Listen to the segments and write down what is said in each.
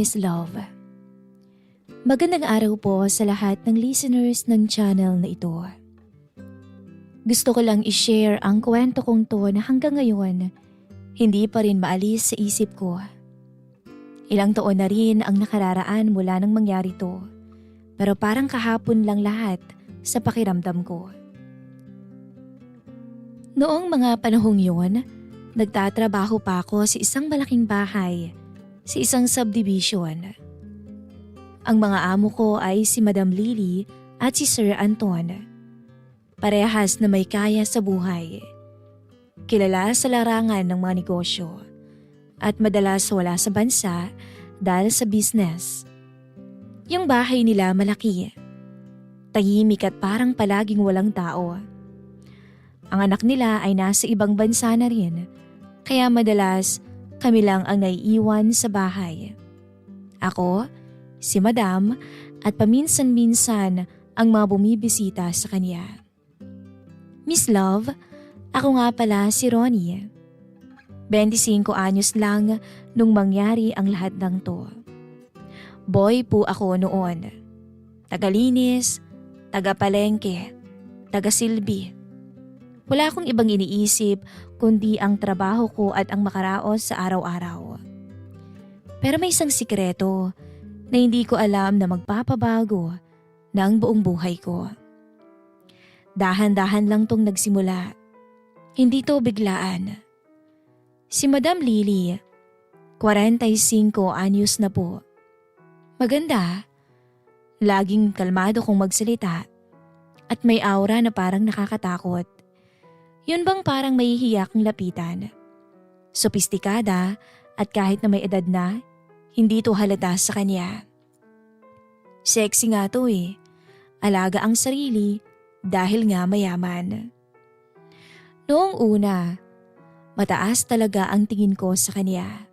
Miss Love. Magandang araw po sa lahat ng listeners ng channel na ito. Gusto ko lang i-share ang kwento kong to na hanggang ngayon hindi pa rin maalis sa isip ko. Ilang taon na rin ang nakararaan mula nang mangyari to, pero parang kahapon lang lahat sa pakiramdam ko. Noong mga panahong yun, nagtatrabaho pa ako sa isang malaking bahay sa isang subdivision. Ang mga amo ko ay si Madam Lily at si Sir Anton. Parehas na may kaya sa buhay. Kilala sa larangan ng mga negosyo at madalas wala sa bansa dahil sa business. Yung bahay nila malaki. Tahimik at parang palaging walang tao. Ang anak nila ay nasa ibang bansa na rin, kaya madalas kami lang ang naiiwan sa bahay. Ako, si Madam at paminsan-minsan ang mga bumibisita sa kanya. Miss Love, ako nga pala si Ronnie. 25 anyos lang nung mangyari ang lahat ng to. Boy po ako noon. Tagalinis, tagapalengke, tagasilbi. Wala akong ibang iniisip kundi ang trabaho ko at ang makaraos sa araw-araw. Pero may isang sikreto na hindi ko alam na magpapabago ng buong buhay ko. Dahan-dahan lang tong nagsimula. Hindi to biglaan. Si Madam Lily, 45 anyos na po. Maganda. Laging kalmado kong magsalita at may aura na parang nakakatakot. Yun bang parang mahihiya kang lapitan? Sopistikada at kahit na may edad na, hindi to halata sa kanya. Sexy nga to eh. Alaga ang sarili dahil nga mayaman. Noong una, mataas talaga ang tingin ko sa kanya.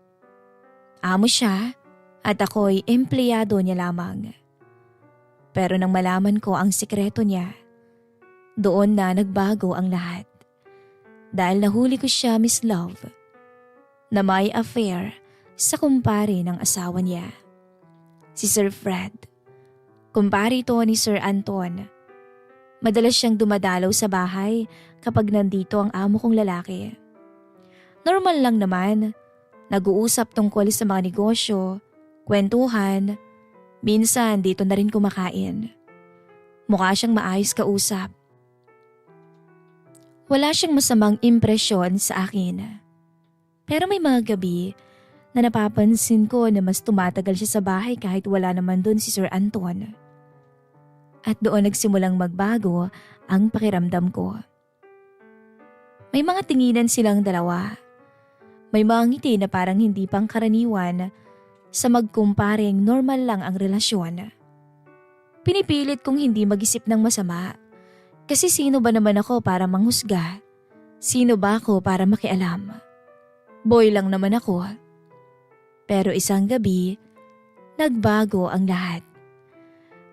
Amo siya at ako'y empleyado niya lamang. Pero nang malaman ko ang sikreto niya, doon na nagbago ang lahat. Dahil nahuli ko siya, Miss Love, na may affair sa kumpare ng asawa niya, si Sir Fred. Kumpare ito ni Sir Anton. Madalas siyang dumadalaw sa bahay kapag nandito ang amo kong lalaki. Normal lang naman, nag-uusap tungkol sa mga negosyo, kwentuhan, minsan dito na rin kumakain. Mukha siyang maayos kausap. Wala siyang masamang impresyon sa akin. Pero may mga gabi na napapansin ko na mas tumatagal siya sa bahay kahit wala naman doon si Sir Anton. At doon nagsimulang magbago ang pakiramdam ko. May mga tinginan silang dalawa. May mga ngiti na parang hindi pang karaniwan sa magkumparing normal lang ang relasyon. Pinipilit kong hindi mag-isip ng masama. Kasi sino ba naman ako para manghusga? Sino ba ako para makialam? Boy lang naman ako. Pero isang gabi, nagbago ang lahat.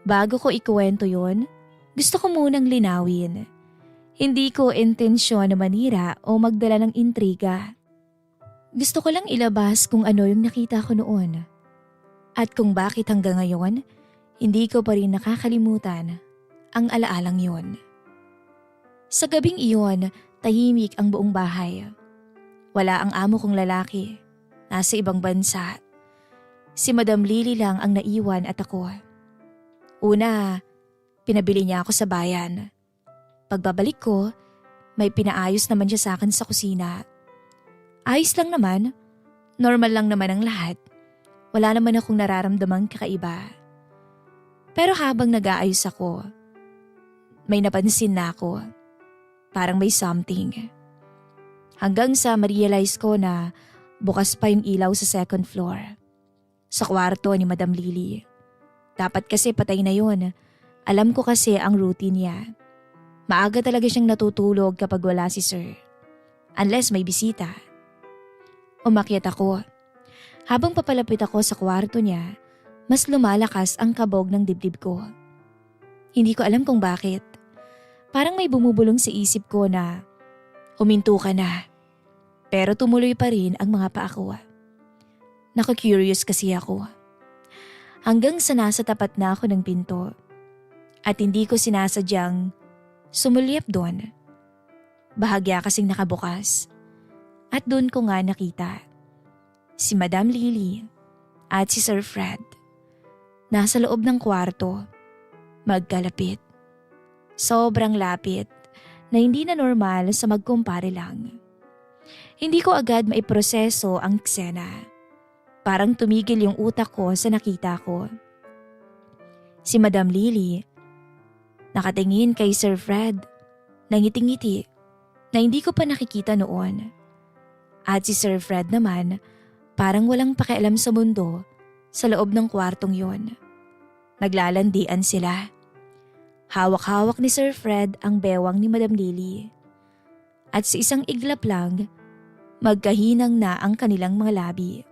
Bago ko ikuwento yon, gusto ko munang linawin. Hindi ko intensyon na manira o magdala ng intriga. Gusto ko lang ilabas kung ano yung nakita ko noon. At kung bakit hanggang ngayon, hindi ko pa rin nakakalimutan ang alaalang yon. Sa gabing iyon, tahimik ang buong bahay. Wala ang amo kong lalaki. Nasa ibang bansa. Si Madam Lily lang ang naiwan at ako. Una, pinabili niya ako sa bayan. Pagbabalik ko, may pinaayos naman siya sa akin sa kusina. Ayos lang naman. Normal lang naman ang lahat. Wala naman akong nararamdamang kakaiba. Pero habang nag-aayos ako, may napansin na ako. Parang may something. Hanggang sa ma-realize ko na bukas pa yung ilaw sa second floor. Sa kwarto ni Madam Lily. Dapat kasi patay na yun. Alam ko kasi ang routine niya. Maaga talaga siyang natutulog kapag wala si Sir. Unless may bisita. Umakyat ako. Habang papalapit ako sa kwarto niya, mas lumalakas ang kabog ng dibdib ko. Hindi ko alam kung bakit. Parang may bumubulong sa isip ko na huminto ka na. Pero tumuloy pa rin ang mga paa ko. Naku-curious kasi ako. hanggang sa nasa tapat na ako ng pinto. At hindi ko sinasadyang sumulyap doon. Bahagya kasing nakabukas. At doon ko nga nakita si Madam Lily at si Sir Fred. Nasa loob ng kwarto, magkalapit. Sobrang lapit na hindi na normal sa magkumpare lang. Hindi ko agad maiproseso ang eksena. Parang tumigil yung utak ko sa nakita ko. Si Madam Lily, nakatingin kay Sir Fred, nangiting-ngiti na hindi ko pa nakikita noon. At si Sir Fred naman, parang walang pakialam sa mundo sa loob ng kwartong yon. Naglalandian sila. Hawak-hawak ni Sir Fred ang bewang ni Madam Lily. At sa isang iglap lang, magkahinang na ang kanilang mga labi.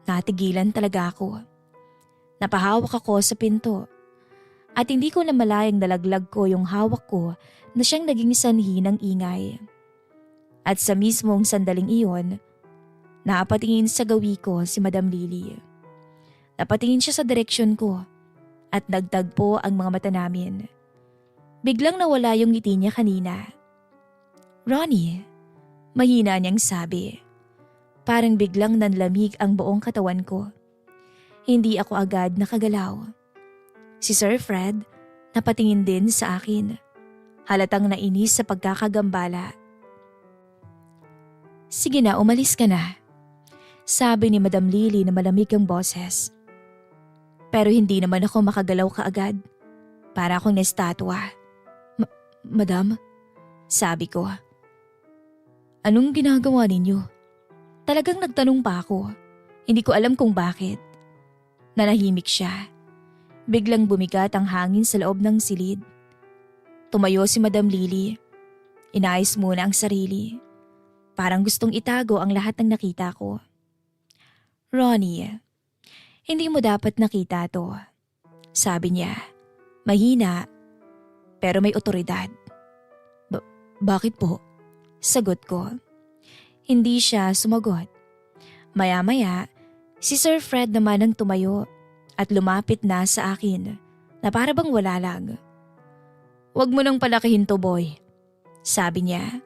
Natigilan talaga ako. Napahawak ako sa pinto. At hindi ko na malayang nalaglag ko yung hawak ko na siyang naging sanhi ng ingay. At sa mismong sandaling iyon, napatingin sa gawi ko si Madam Lily. Napatingin siya sa direksyon ko at nagtagpo ang mga mata namin. Biglang nawala yung ngiti niya kanina. "Ronnie," mahina niyang sabi. Parang biglang nanlamig ang buong katawan ko. Hindi ako agad nakagalaw. Si Sir Fred napatingin din sa akin. Halatang nainis sa pagkakagambala. "Sige na, umalis ka na," sabi ni Madam Lily na malamig ang boses. Pero hindi naman ako makagalaw kaagad. Para akong nestatwa. Madam, sabi ko. "Anong ginagawa ninyo?" Talagang nagtanong pa ako. Hindi ko alam kung bakit. Nanahimik siya. Biglang bumigat ang hangin sa loob ng silid. Tumayo si Madam Lily. Inayos muna ang sarili. Parang gustong itago ang lahat ng nakita ko. "Ronnie, hindi mo dapat nakita to," sabi niya. Mahina, pero may otoridad. Bakit po?" sagot ko. Hindi siya sumagot. Maya-maya, si Sir Fred naman ang tumayo at lumapit na sa akin na para bang wala lang. "Huwag mo nang palakihin to, boy," sabi niya.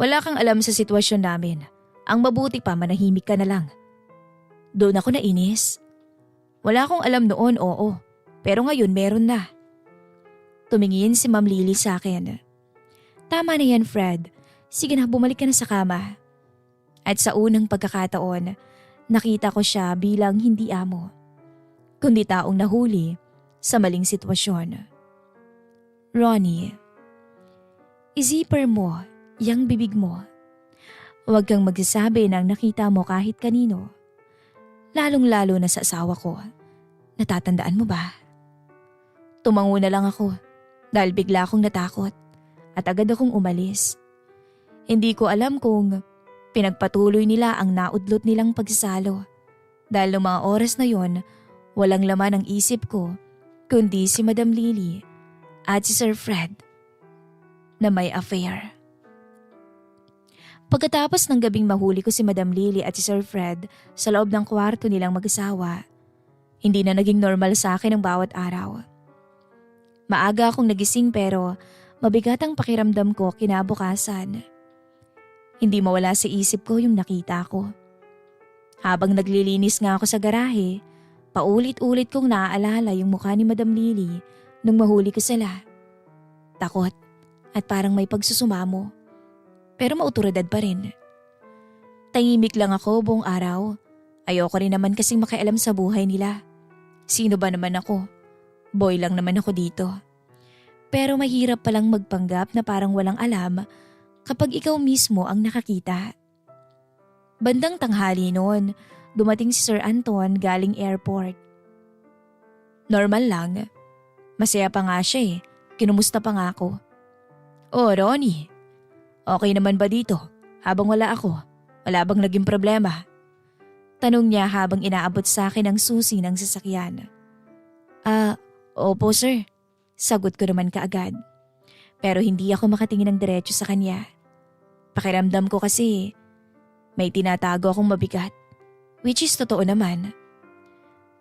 "Wala kang alam sa sitwasyon namin. Ang mabuti pa manahimik ka na lang." Doon ako nainis. Wala akong alam noon, oo. Pero ngayon meron na. Tumingin si Ma'am Lily sa akin. "Tama na yan, Fred. Sige na, bumalik ka na sa kama." At sa unang pagkakataon, nakita ko siya bilang hindi amo, kundi taong nahuli sa maling sitwasyon. "Ronnie, i-zipper mo yang bibig mo. Huwag kang magsasabi ng nakita mo kahit kanino. Lalong-lalo na sa asawa ko. Natatandaan mo ba?" Tumango na lang ako dahil bigla akong natakot at agad akong umalis. Hindi ko alam kung pinagpatuloy nila ang naudlot nilang pagsasalo dahil noong mga oras na yon, walang laman ang isip ko kundi si Madam Lily at si Sir Fred na may affair. Pagkatapos ng gabing mahuli ko si Madam Lily at si Sir Fred sa loob ng kwarto nilang mag-asawa, hindi na naging normal sa akin ang bawat araw. Maaga akong nagising pero mabigat ang pakiramdam ko kinabukasan. Hindi mawala sa isip ko yung nakita ko. Habang naglilinis nga ako sa garahe, paulit-ulit kong naaalala yung mukha ni Madam Lily nung mahuli ko sila. Takot at parang may pagsusumamo. Pero maotoridad pa rin. Tahimik lang ako buong araw. Ayoko rin naman kasing makialam sa buhay nila. Sino ba naman ako? Boy lang naman ako dito. Pero mahirap palang magpanggap na parang walang alam kapag ikaw mismo ang nakakita. Bandang tanghali noon, dumating si Sir Anton galing airport. Normal lang. Masaya pa nga siya eh. Kinumusta pa nga ako. "Oh, Ronnie, okay naman ba dito? Habang wala ako, wala bang naging problema?" Tanong niya habang inaabot sa akin ang susi ng sasakyan. Opo sir," sagot ko naman kaagad. Pero hindi ako makatingin ng diretso sa kanya. Pakiramdam ko kasi may tinatago akong mabigat, which is totoo naman.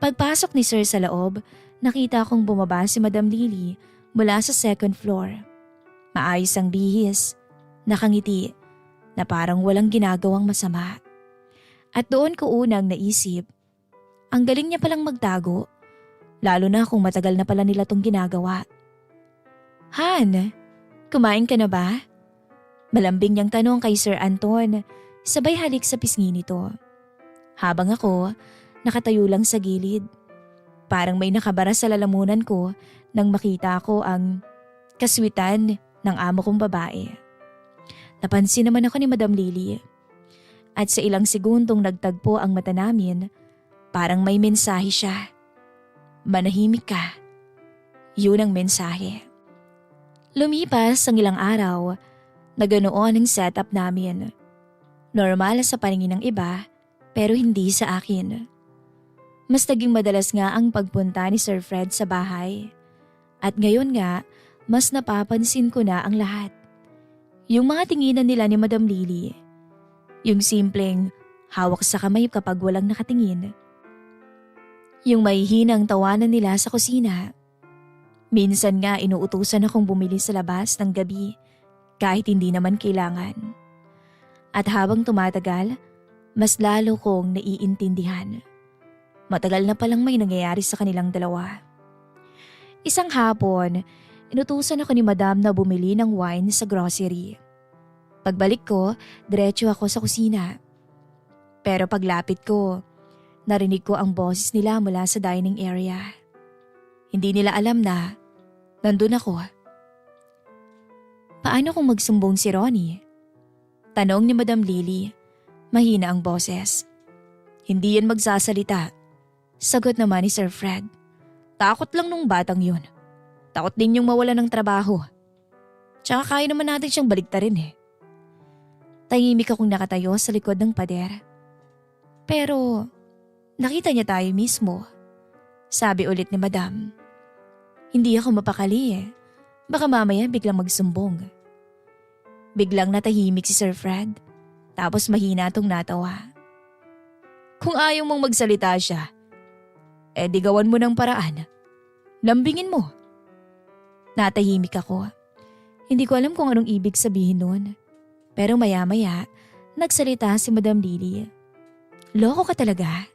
Pagpasok ni Sir sa loob, nakita kong bumaba si Madam Lily mula sa second floor. Maayos ang bihis, nakangiti, na parang walang ginagawang masama. At doon ko unang naisip, ang galing niya palang magtago, lalo na kung matagal na pala nila tong ginagawa. Han, kumain ka na ba? Malambing niyang tanong kay Sir Anton, sabay halik sa pisngi nito. Habang ako, nakatayo lang sa gilid. Parang may nakabara sa lalamunan ko nang makita ko ang kaswitan ng amo kong babae. Napansin naman ako ni Madam Lily. At sa ilang segundong nagtagpo ang mata namin, parang may mensahe siya. Manahimik ka. Yun ang mensahe. Lumipas ang ilang araw, na ganoon ang setup namin. Normal sa paningin ng iba, pero hindi sa akin. Mas naging madalas nga ang pagpunta ni Sir Fred sa bahay. At ngayon nga, mas napapansin ko na ang lahat. Yung mga tinginan nila ni Madam Lily. Yung simpleng hawak sa kamay kapag walang nakatingin. Yung may hinang tawanan nila sa kusina. Minsan nga inuutusan akong bumili sa labas ng gabi kahit hindi naman kailangan. At habang tumatagal, mas lalo kong naiintindihan. Matagal na palang may nangyayari sa kanilang dalawa. Isang hapon, inutusan ako ni Madam na bumili ng wine sa grocery. Pagbalik ko, diretso ako sa kusina. Pero paglapit ko, narinig ko ang boses nila mula sa dining area. Hindi nila alam na nandun ako. Paano kung magsumbong si Ronnie? Tanong ni Madam Lily. Mahina ang boses. Hindi yan magsasalita. Sagot naman ni Sir Fred. Takot lang nung batang yun. Takot din yung mawala ng trabaho. Tsaka kaya naman natin siyang baliktarin eh. Tahimik akong nakatayo sa likod ng pader. Pero nakita niya tayo mismo. Sabi ulit ni Madam. Hindi ako mapakali eh. Baka mamaya biglang magsumbong. Biglang natahimik si Sir Fred. Tapos mahina tong natawa. Kung ayaw mong magsalita siya, di gawan mo ng paraan. Lambingin mo. Natahimik ako. Hindi ko alam kung anong ibig sabihin nun. Pero maya-maya, nagsalita si Madam Lily. Loko ka talaga.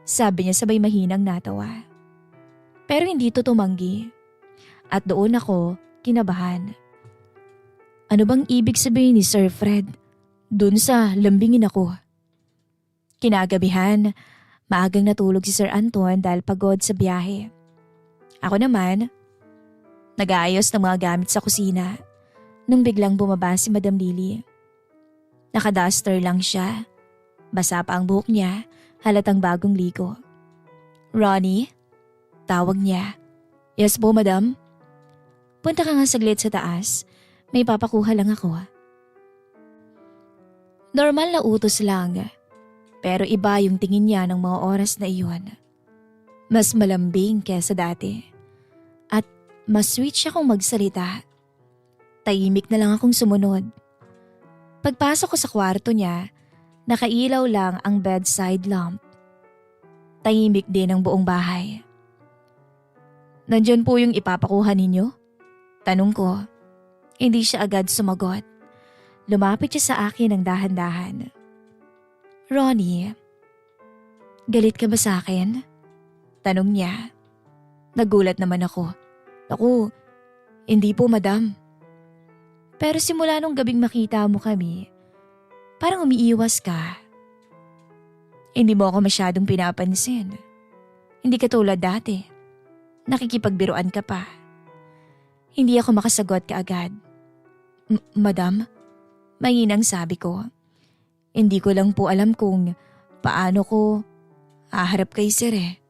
Sabi niya sabay mahinang natawa. Pero hindi to tumanggi. At doon ako kinabahan. Ano bang ibig sabihin ni Sir Fred? Doon sa lambingin ako. Kinagabihan, maagang natulog si Sir Anton dahil pagod sa biyahe. Ako naman, nag-aayos ng mga gamit sa kusina nung biglang bumaba si Madam Lily. Nakaduster lang siya. Basa pa ang buhok niya, halatang bagong ligo. Ronnie? Tawag niya. Yes po, Madam. Punta ka nga saglit sa taas. May papakuha lang ako. Normal na utos lang, pero iba yung tingin niya ng mga oras na iyon. Mas malambing kesa dati. At mas sweet siya kung magsalita. Tahimik na lang akong sumunod. Pagpasok ko sa kwarto niya, nakailaw lang ang bedside lamp. Tahimik din ang buong bahay. Nandyan po yung ipapakuha ninyo? Tanong ko. Hindi siya agad sumagot. Lumapit siya sa akin ng dahan-dahan. Ronnie, galit ka ba sa akin? Tanong niya. Nagulat naman ako. Ako, hindi po, Madam. Pero simula nung gabing makita mo kami, parang umiiwas ka. Hindi mo ako masyadong pinapansin. Hindi ka tulad dati. Nakikipagbiruan ka pa. Hindi ako makasagot kaagad. Madam? Mainang sabi ko. Hindi ko lang po alam kung paano ko haharap kay Sir eh.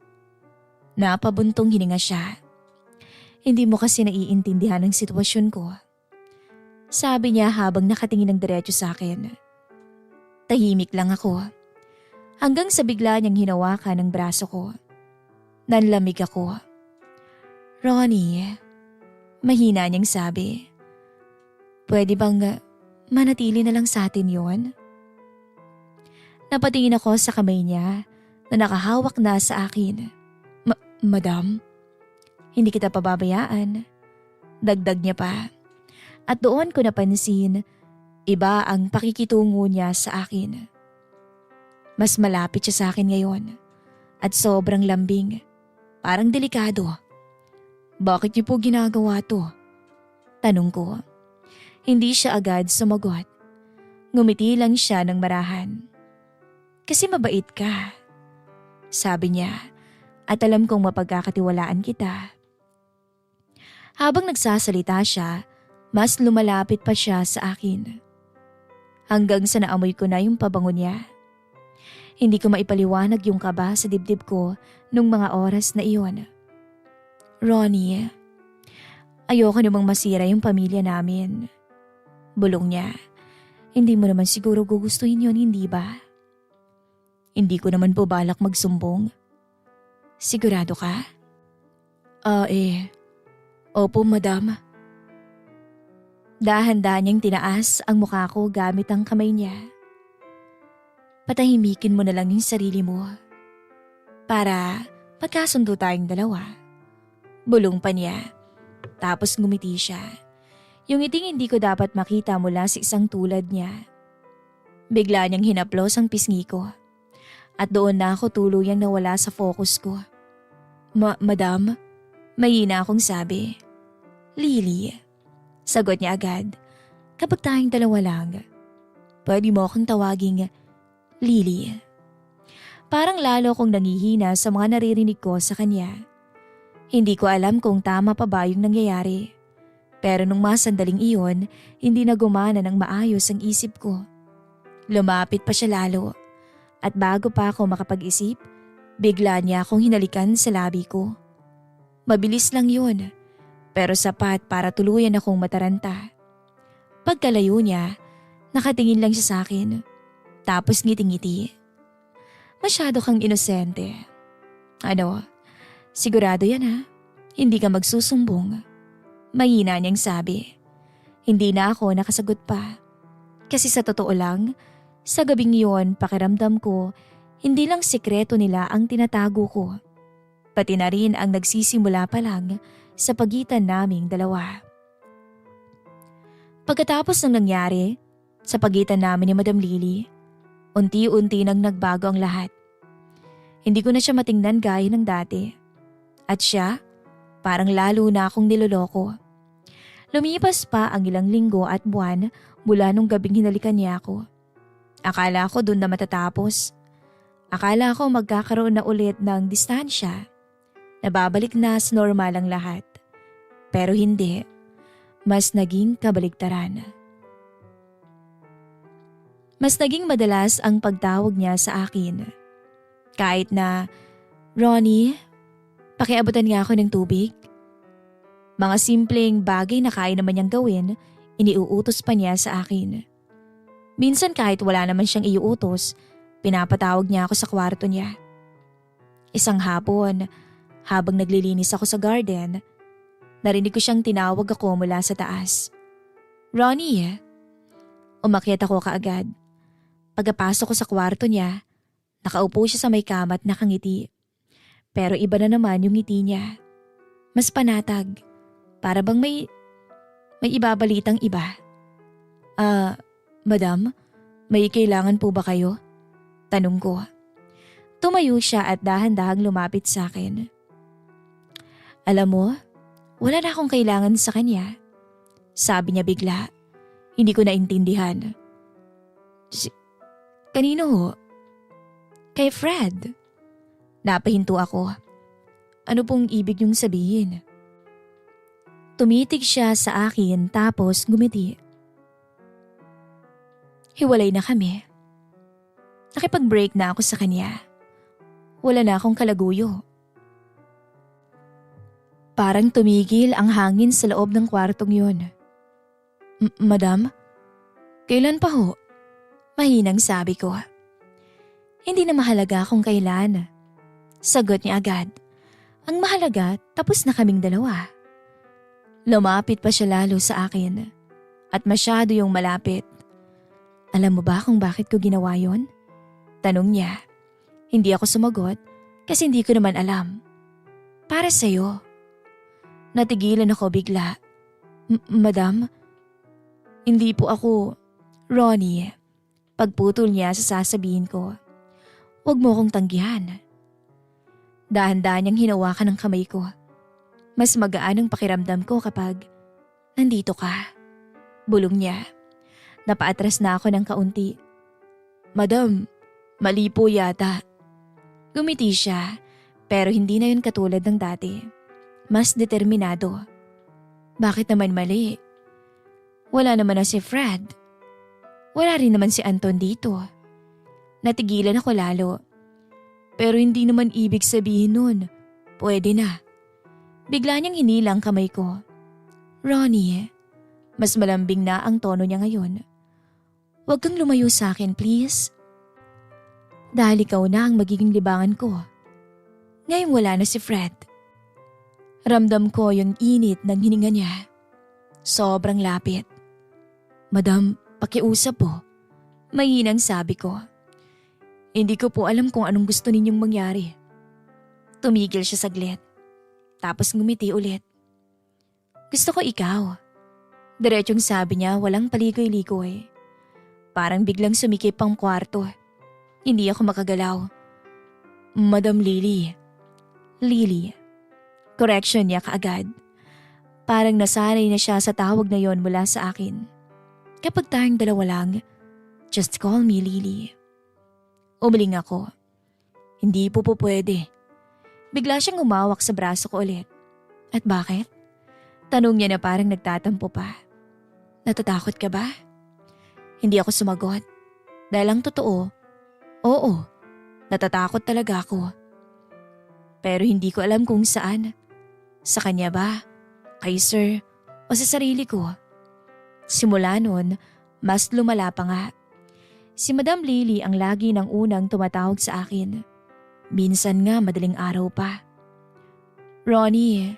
Napabuntong hininga siya. Hindi mo kasi naiintindihan ang sitwasyon ko. Sabi niya habang nakatingin ng diretso sa akin. Tahimik lang ako. Hanggang sa bigla niyang hinawakan ang braso ko. Nanlamig ako. Ronnie, mahina niyang sabi. Pwede bang manatili na lang sa atin yon? Napatingin ako sa kamay niya na nakahawak na sa akin. Madam, hindi kita pababayaan. Dagdag niya pa. At doon ko napansin, iba ang pakikitungo niya sa akin. Mas malapit siya sa akin ngayon at sobrang lambing. Parang delikado. Bakit niyo po ginagawa to? Tanong ko. Hindi siya agad sumagot. Ngumiti lang siya ng marahan. Kasi mabait ka, sabi niya, at alam kong mapagkakatiwalaan kita. Habang nagsasalita siya, mas lumalapit pa siya sa akin. Hanggang sa naamoy ko na yung pabango niya. Hindi ko maipaliwanag yung kaba sa dibdib ko nung mga oras na iyon. Ronnie, ayoko namang masira yung pamilya namin. Bulong niya. Hindi mo naman siguro gugustuhin yun, hindi ba? Hindi ko naman po balak magsumbong. Sigurado ka? Opo, madam. Dahan-dahan niyang tinaas ang mukha ko gamit ang kamay niya. Patahimikin mo na lang yung sarili mo. Para magkasundo tayong dalawa. Bulong pa niya. Tapos ngumiti siya. Yung ngiting hindi ko dapat makita mula sa isang tulad niya. Bigla niyang hinaplos ang pisngi ko. At doon na ako tuluyang nawala sa focus ko. Madam, mahina akong sabi. Lily. Sagot niya agad. Kapag tayong dalawa lang, pwede mo akong tawaging Lily. Parang lalo kong nangihina sa mga naririnig ko sa kanya. Hindi ko alam kung tama pa ba yung nangyayari. Pero nung masandaling iyon, hindi na gumana ng maayos ang isip ko. Lumapit pa siya lalo. At bago pa ako makapag-isip, bigla niya akong hinalikan sa labi ko. Mabilis lang yun, pero sapat para tuluyan akong mataranta. Pagkalayo niya, nakatingin lang siya sa akin. Tapos ngiti-ngiti. Masyado kang inosente. Ano, sigurado yan ha? Hindi ka magsusumbong. Mahina niyang sabi. Hindi na ako nakasagot pa. Kasi sa totoo lang, sa gabing yon pakiramdam ko, hindi lang sikreto nila ang tinatago ko. Pati na rin ang nagsisimula pa lang sa pagitan naming dalawa. Pagkatapos ng nangyari, sa pagitan namin ni Madam Lily, unti-unti nang nagbago ang lahat. Hindi ko na siya matingnan gaya ng dati. At siya, parang lalo na akong niloloko. Lumipas pa ang ilang linggo at buwan mula nung gabing hinalikan niya ako. Akala ko dun na matatapos. Akala ko magkakaroon na ulit ng distansya. Nababalik na sa normal ang lahat. Pero hindi. Mas naging kabaligtaran. Mas naging madalas ang pagtawag niya sa akin. Kahit na, Ronnie, pakiabutan nga ako ng tubig. Mga simpleng bagay na kaya naman niyang gawin, iniuutos pa niya sa akin. Minsan kahit wala naman siyang iuutos, pinapatawag niya ako sa kwarto niya. Isang hapon, habang naglilinis ako sa garden, narinig ko siyang tinawag ako mula sa taas. Ronnie, umakyat ako kaagad. Pagkapasok ko sa kwarto niya, nakaupo siya sa may kama at nakangiti. Pero iba na naman yung ngiti niya. Mas panatag. Para bang may ibabalitang iba. Madam, may kailangan po ba kayo? Tanong ko. Tumayo siya at dahan-dahang lumapit sa akin. Alam mo, wala na akong kailangan sa kanya. Sabi niya bigla. Hindi ko naintindihan. Kanino ho? Kay Fred. Napahinto ako. Ano pong ibig niyong sabihin? Tumitig siya sa akin tapos gumiti. Hiwalay na kami. Nakipag-break na ako sa kanya. Wala na akong kalaguyo. Parang tumigil ang hangin sa loob ng kwartong yun. Madam, kailan pa ho? Mahinang sabi ko. Hindi na mahalaga kung kailan. Sagot niya agad. Ang mahalaga, tapos na kaming dalawa. Lumapit pa siya lalo sa akin. At masyado yung malapit. Alam mo ba kung bakit ko ginawa yon? Tanong niya. Hindi ako sumagot kasi hindi ko naman alam. Para sa'yo. Natigilan ako bigla. Madam? Hindi po ako, Ronnie. Pagputol niya sa sasabihin ko. Huwag mo akong tanggihan. Dahan-dahan niyang hinawakan ng kamay ko. Mas magaan ang pakiramdam ko kapag nandito ka. Bulong niya. Napaatras na ako ng kaunti. Madam, mali po yata. Gumiti siya, pero hindi na yun katulad ng dati. Mas determinado. Bakit naman mali? Wala naman na si Fred. Wala rin naman si Anton dito. Natigilan ako lalo. Pero hindi naman ibig sabihin nun. Pwede na. Bigla niyang hinilang kamay ko. Ronnie, mas malambing na ang tono niya ngayon. Huwag kang lumayo sa akin, please. Dahil ikaw na ang magiging libangan ko. Ngayong wala na si Fred. Ramdam ko yung init ng hininga niya. Sobrang lapit. Madam, pakiusap po. Mahinang sabi ko. Hindi ko po alam kung anong gusto ninyong mangyari. Tumigil siya saglit. Tapos ngumiti ulit. Gusto ko ikaw. Diretsong sabi niya walang paligoy-ligoy. Parang biglang sumikip ang kwarto. Hindi ako makagalaw. Madam Lily. Lily. Correction niya kaagad. Parang nasanay na siya sa tawag na yon mula sa akin. Kapag tayong dalawa lang, just call me Lily. Umiling ako. Hindi po pwede. Bigla siyang umawak sa braso ko ulit. At bakit? Tanong niya na parang nagtatampo pa. Natatakot ka ba? Hindi ako sumagot. Dahil ang totoo, oo, natatakot talaga ako. Pero hindi ko alam kung saan. Sa kanya ba? Kay Sir? O sa sarili ko? Simula noon, mas lumala pa nga. Si Madam Lily ang lagi ng unang tumatawag sa akin. Minsan nga madaling araw pa. Ronnie,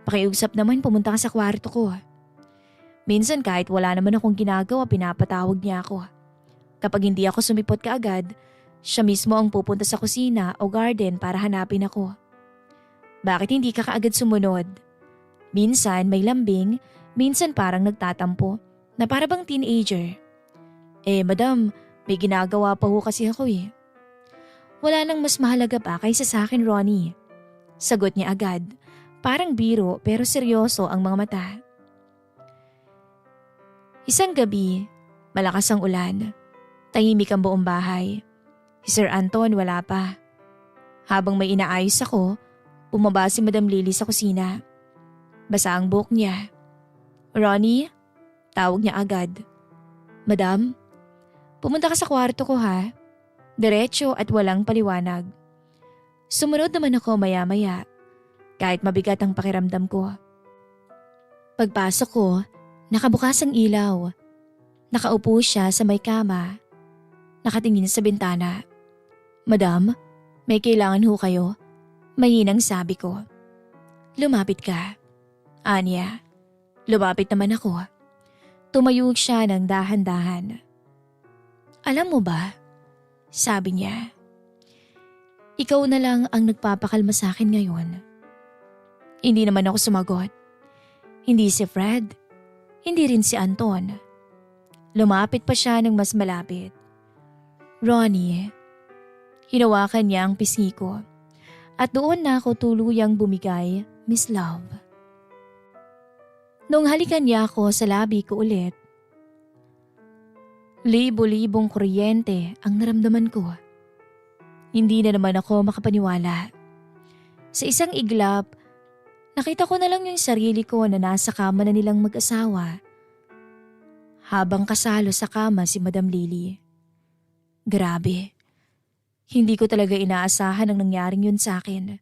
pakiusap naman pumunta ka sa kwarto ko. Minsan kahit wala naman akong ginagawa pinapatawag niya ako. Kapag hindi ako sumipot kaagad, siya mismo ang pupunta sa kusina o garden para hanapin ako. Bakit hindi ka kaagad sumunod? Minsan may lambing, minsan parang nagtatampo na para bang teenager. Madam, may ginagawa pa ho kasi ako eh. Wala nang mas mahalaga pa kaysa sa akin, Ronnie. Sagot niya agad. Parang biro pero seryoso ang mga mata. Isang gabi, malakas ang ulan. Tahimik ang buong bahay. Si Sir Anton wala pa. Habang may inaayos ako, bumaba si Madam Lily sa kusina. Basa ang buhok niya. Ronnie? Tawag niya agad. Madam? Pumunta ka sa kwarto ko ha. Diretso at walang paliwanag. Sumunod naman ako maya-maya. Kahit mabigat ang pakiramdam ko. Pagpasok ko, nakabukas ang ilaw. Nakaupo siya sa may kama. Nakatingin sa bintana. Madam, may kailangan ho kayo? Mahinang sabi ko. Lumapit ka. Anya, lumapit naman ako. Tumayo siya ng dahan-dahan. Alam mo ba? Sabi niya. Ikaw na lang ang nagpapakalma sa akin ngayon. Hindi naman ako sumagot. Hindi si Fred. Hindi rin si Anton. Lumapit pa siya ng mas malapit. Ronnie. Hinawakan niya ang pisngi ko. At doon na ako tuluyang bumigay, Miss Love. Nung halikan niya ako sa labi ko ulit, libo-libong kuryente ang naramdaman ko. Hindi na naman ako makapaniwala. Sa isang iglap, nakita ko na lang yung sarili ko na nasa kama na nilang mag-asawa. Habang kasalo sa kama si Madam Lily. Grabe. Hindi ko talaga inaasahan ang nangyaring yun sa akin.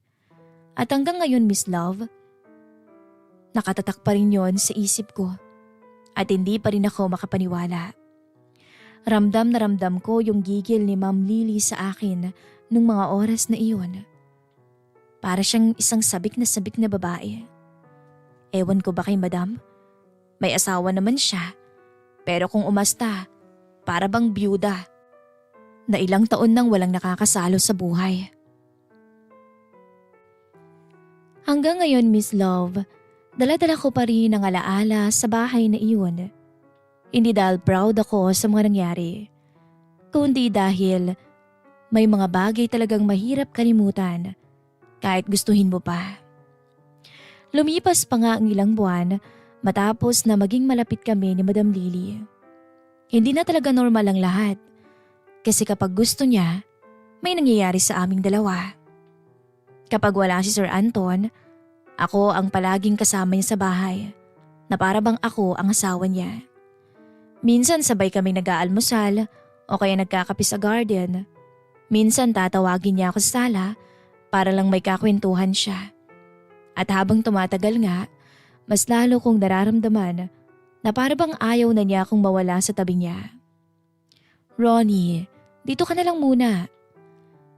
At hanggang ngayon, Miss Love, nakatatak pa rin yun sa isip ko. At hindi pa rin ako makapaniwala. Ramdam na ramdam ko yung gigil ni Ma'am Lily sa akin nung mga oras na iyon. Para siyang isang sabik na babae. Ewan ko ba kay Madam? May asawa naman siya. Pero kung umasta, para bang byuda. Na ilang taon nang walang nakakasalo sa buhay. Hanggang ngayon, Miss Love, dala-dala ko pa rin ang alaala sa bahay na iyon. Hindi dahil proud ako sa mga nangyari, kundi dahil may mga bagay talagang mahirap kalimutan kahit gustuhin mo pa. Lumipas pa nga ang ilang buwan matapos na maging malapit kami ni Madam Lily. Hindi na talaga normal ang lahat kasi kapag gusto niya, may nangyayari sa aming dalawa. Kapag wala si Sir Anton, ako ang palaging kasama niya sa bahay na para bang ako ang asawa niya. Minsan sabay kaming nag-aalmusal o kaya nagkakape sa garden. Minsan tatawagin niya ako sa sala para lang may kakwentuhan siya. At habang tumatagal nga, mas lalo kong nararamdaman na para bang ayaw na niya akong mawala sa tabi niya. Ronnie, dito ka na lang muna.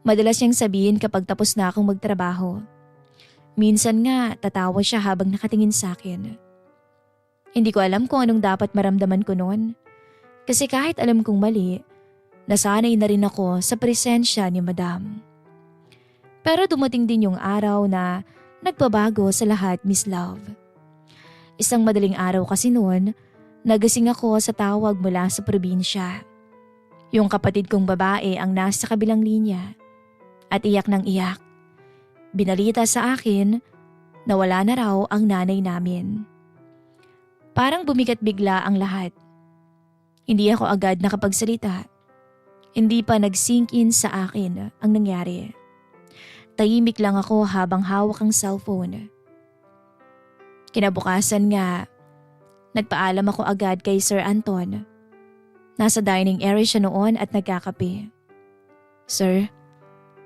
Madalas niyang sabihin kapag tapos na akong magtrabaho. Minsan nga tatawa siya habang nakatingin sa akin. Hindi ko alam kung anong dapat maramdaman ko noon. Kasi kahit alam kong mali, nasanay na rin ako sa presensya ni Madam. Pero dumating din yung araw na nagbabago sa lahat, Miss Love. Isang madaling araw kasi noon, nagising ako sa tawag mula sa probinsya. Yung kapatid kong babae ang nasa kabilang linya at iyak ng iyak. Binalita sa akin na wala na raw ang nanay namin. Parang bumigat bigla ang lahat. Hindi ako agad nakapagsalita. Hindi pa nag-sink in sa akin ang nangyari. Tahimik lang ako habang hawak ang cellphone. Kinabukasan nga, nagpaalam ako agad kay Sir Anton. Nasa dining area siya noon at nagkakape. Sir,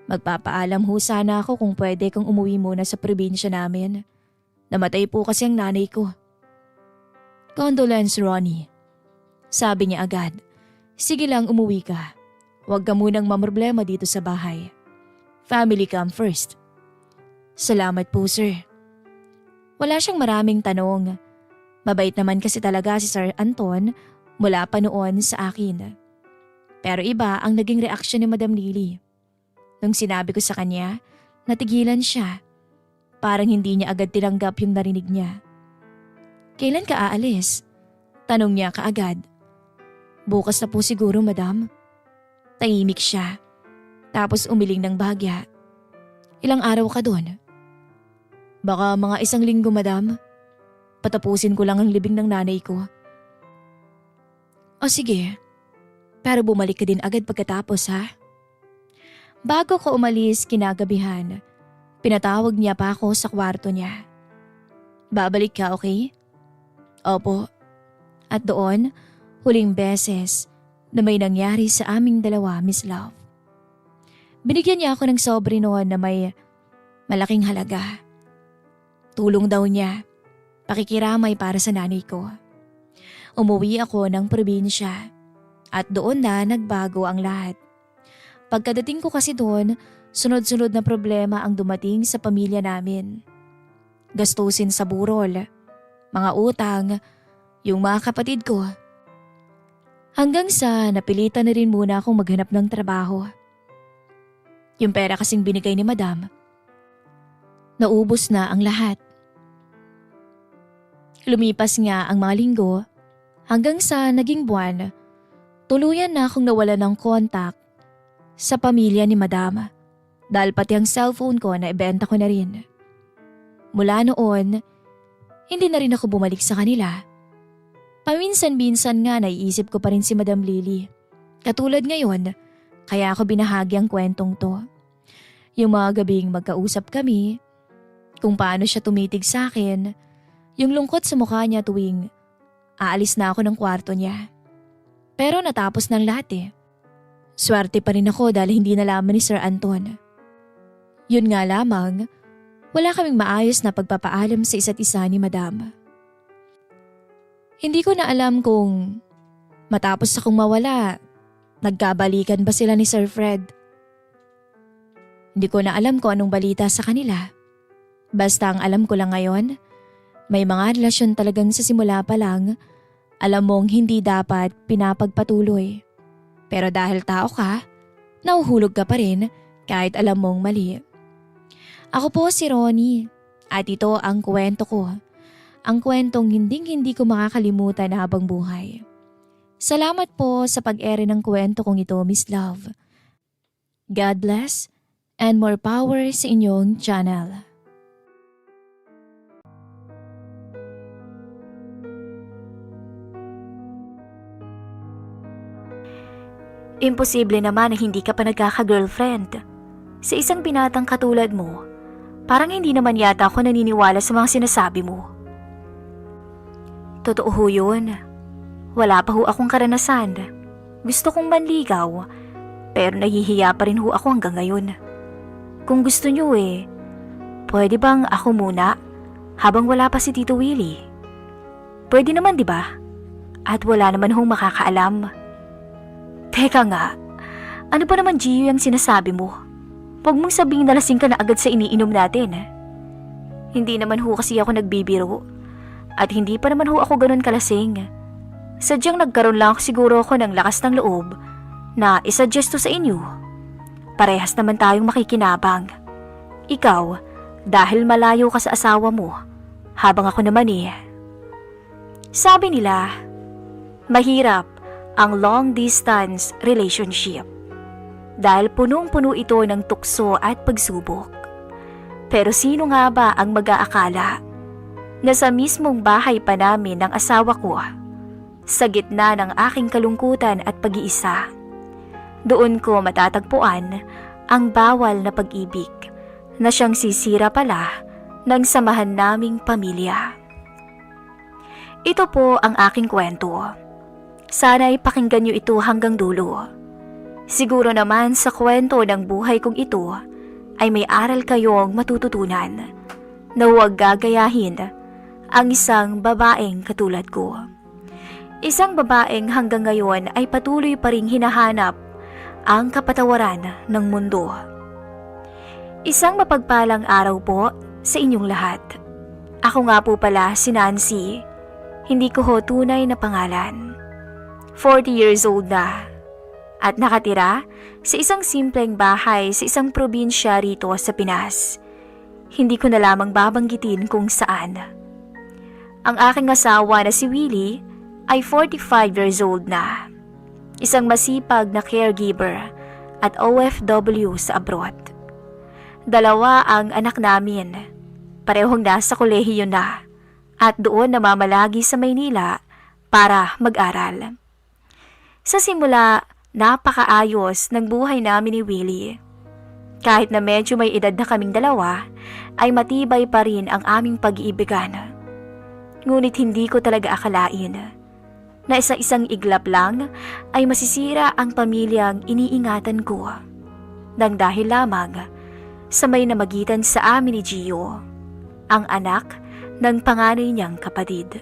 magpapaalam ho sana ako kung pwede kong umuwi muna sa probinsya namin. Namatay po kasi ang nanay ko. Condolence, Ronnie. Sabi niya agad. Sige lang, umuwi ka. Huwag ka munang mamroblema dito sa bahay. Family come first. Salamat po, sir. Wala siyang maraming tanong. Mabait naman kasi talaga si Sir Anton mula pa noon sa akin. Pero iba ang naging reaksyon ni Madam Lily. Nung sinabi ko sa kanya, natigilan siya. Parang hindi niya agad tinanggap yung narinig niya. Kailan ka aalis? Tanong niya kaagad. Bukas na po siguro, Madam. Tahimik siya. Tapos umiling ng bahagya. Ilang araw ka doon? Baka mga 1 linggo, Madam. Patapusin ko lang ang libing ng nanay ko. O sige, pero bumalik ka din agad pagkatapos, ha? Bago ko umalis kinagabihan, pinatawag niya pa ako sa kwarto niya. Babalik ka, okay? Opo. At doon, huling beses na may nangyari sa aming dalawa, Miss Love. Binigyan niya ako ng sobre noon na may malaking halaga. Tulong daw niya, pakikiramay para sa nanay ko. Umuwi ako ng probinsya at doon na nagbago ang lahat. Pagkadating ko kasi doon, sunod-sunod na problema ang dumating sa pamilya namin. Gastusin sa burol, mga utang, yung mga kapatid ko. Hanggang sa napilitan na rin muna akong maghanap ng trabaho. Yung pera kasing binigay ni Madam, naubos na ang lahat. Lumipas nga ang mga linggo hanggang sa naging buwan, tuluyan na akong nawala ng kontak sa pamilya ni Madam dahil pati ang cellphone ko na ibenta ko na rin. Mula noon, hindi na rin ako bumalik sa kanila. Paminsan-minsan nga naiisip ko pa rin si Madam Lily. Katulad ngayon, kaya ako binahagi ang kwentong to. Yung mga gabing magkausap kami, kung paano siya tumitig sa akin, yung lungkot sa mukha niya tuwing aalis na ako ng kwarto niya. Pero natapos ng lahat eh. Swerte pa rin ako dahil hindi nalaman ni Sir Anton. Yun nga lamang, wala kaming maayos na pagpapaalam sa isa't isa ni Madam. Hindi ko na alam kung matapos akong mawala, nagkabalikan ba sila ni Sir Fred. Hindi ko na alam kung anong balita sa kanila. Basta ang alam ko lang ngayon, may mga relasyon talagang sa simula pa lang, alam mong hindi dapat pinapagpatuloy. Pero dahil tao ka, nauhulog ka pa rin kahit alam mong mali. Ako po si Ronnie, At ito ang kwento ko. Ang kwentong hinding-hindi ko makakalimutan habang buhay. Salamat po sa pag-ere ng kwento kong ito, Miss Love. God bless and more power sa inyong channel. Imposible naman na hindi ka pa nagkaka-girlfriend. Sa isang binatang katulad mo, parang hindi naman yata ako naniniwala sa mga sinasabi mo. Totoo ho yun. Wala pa ho akong karanasan. Gusto kong manligaw, pero nahihiya pa rin ho ako hanggang ngayon. Kung gusto nyo pwede bang ako muna habang wala pa si Tito Willie? Pwede naman, di ba? At wala naman hong makakaalam. Teka nga, ano ba naman Gio yung sinasabi mo? Huwag mong sabing nalasing ka na agad sa iniinom natin. Hindi naman ho kasi ako nagbibiro. At hindi pa naman ho ako ganun kalasing. Sadyang nagkaroon lang siguro ako ng lakas ng loob na isuggest to sa inyo. Parehas naman tayong makikinabang. Ikaw, dahil malayo ka sa asawa mo, habang ako naman Sabi nila, mahirap ang long-distance relationship dahil punong-puno ito ng tukso at pagsubok. Pero sino nga ba ang mag-aakala na sa mismong bahay pa namin ng asawa ko, sa gitna ng aking kalungkutan at pag-iisa, doon ko matatagpuan ang bawal na pag-ibig na siyang sisira pala ng samahan naming pamilya. Ito po ang aking kwento. Sana'y pakinggan niyo ito hanggang dulo. Siguro naman sa kwento ng buhay kong ito ay may aral kayong matututunan na huwag gagayahin ang isang babaeng katulad ko. Isang babaeng hanggang ngayon ay patuloy pa ring hinahanap ang kapatawaran ng mundo. Isang mapagpalang araw po sa inyong lahat. Ako nga po pala si Nancy. Hindi ko ho tunay na pangalan. 40 years old na at nakatira sa isang simpleng bahay sa isang probinsya rito sa Pinas. Hindi ko na lamang babanggitin kung saan. Ang aking asawa na si Willie ay 45 years old na. Isang masipag na caregiver at OFW sa abroad. 2 ang anak namin. Parehong nasa kolehiyo na at doon namamalagi sa Maynila para mag-aral. Sa simula, napakaayos ng buhay namin ni Willie. Kahit na medyo may edad na kaming dalawa, ay matibay pa rin ang aming pag-iibigan. Ngunit hindi ko talaga akalain na isa-isang iglap lang ay masisira ang pamilyang iniingatan ko. Nang dahil lamang sa may namagitan sa amin ni Gio, ang anak ng panganay niyang kapatid.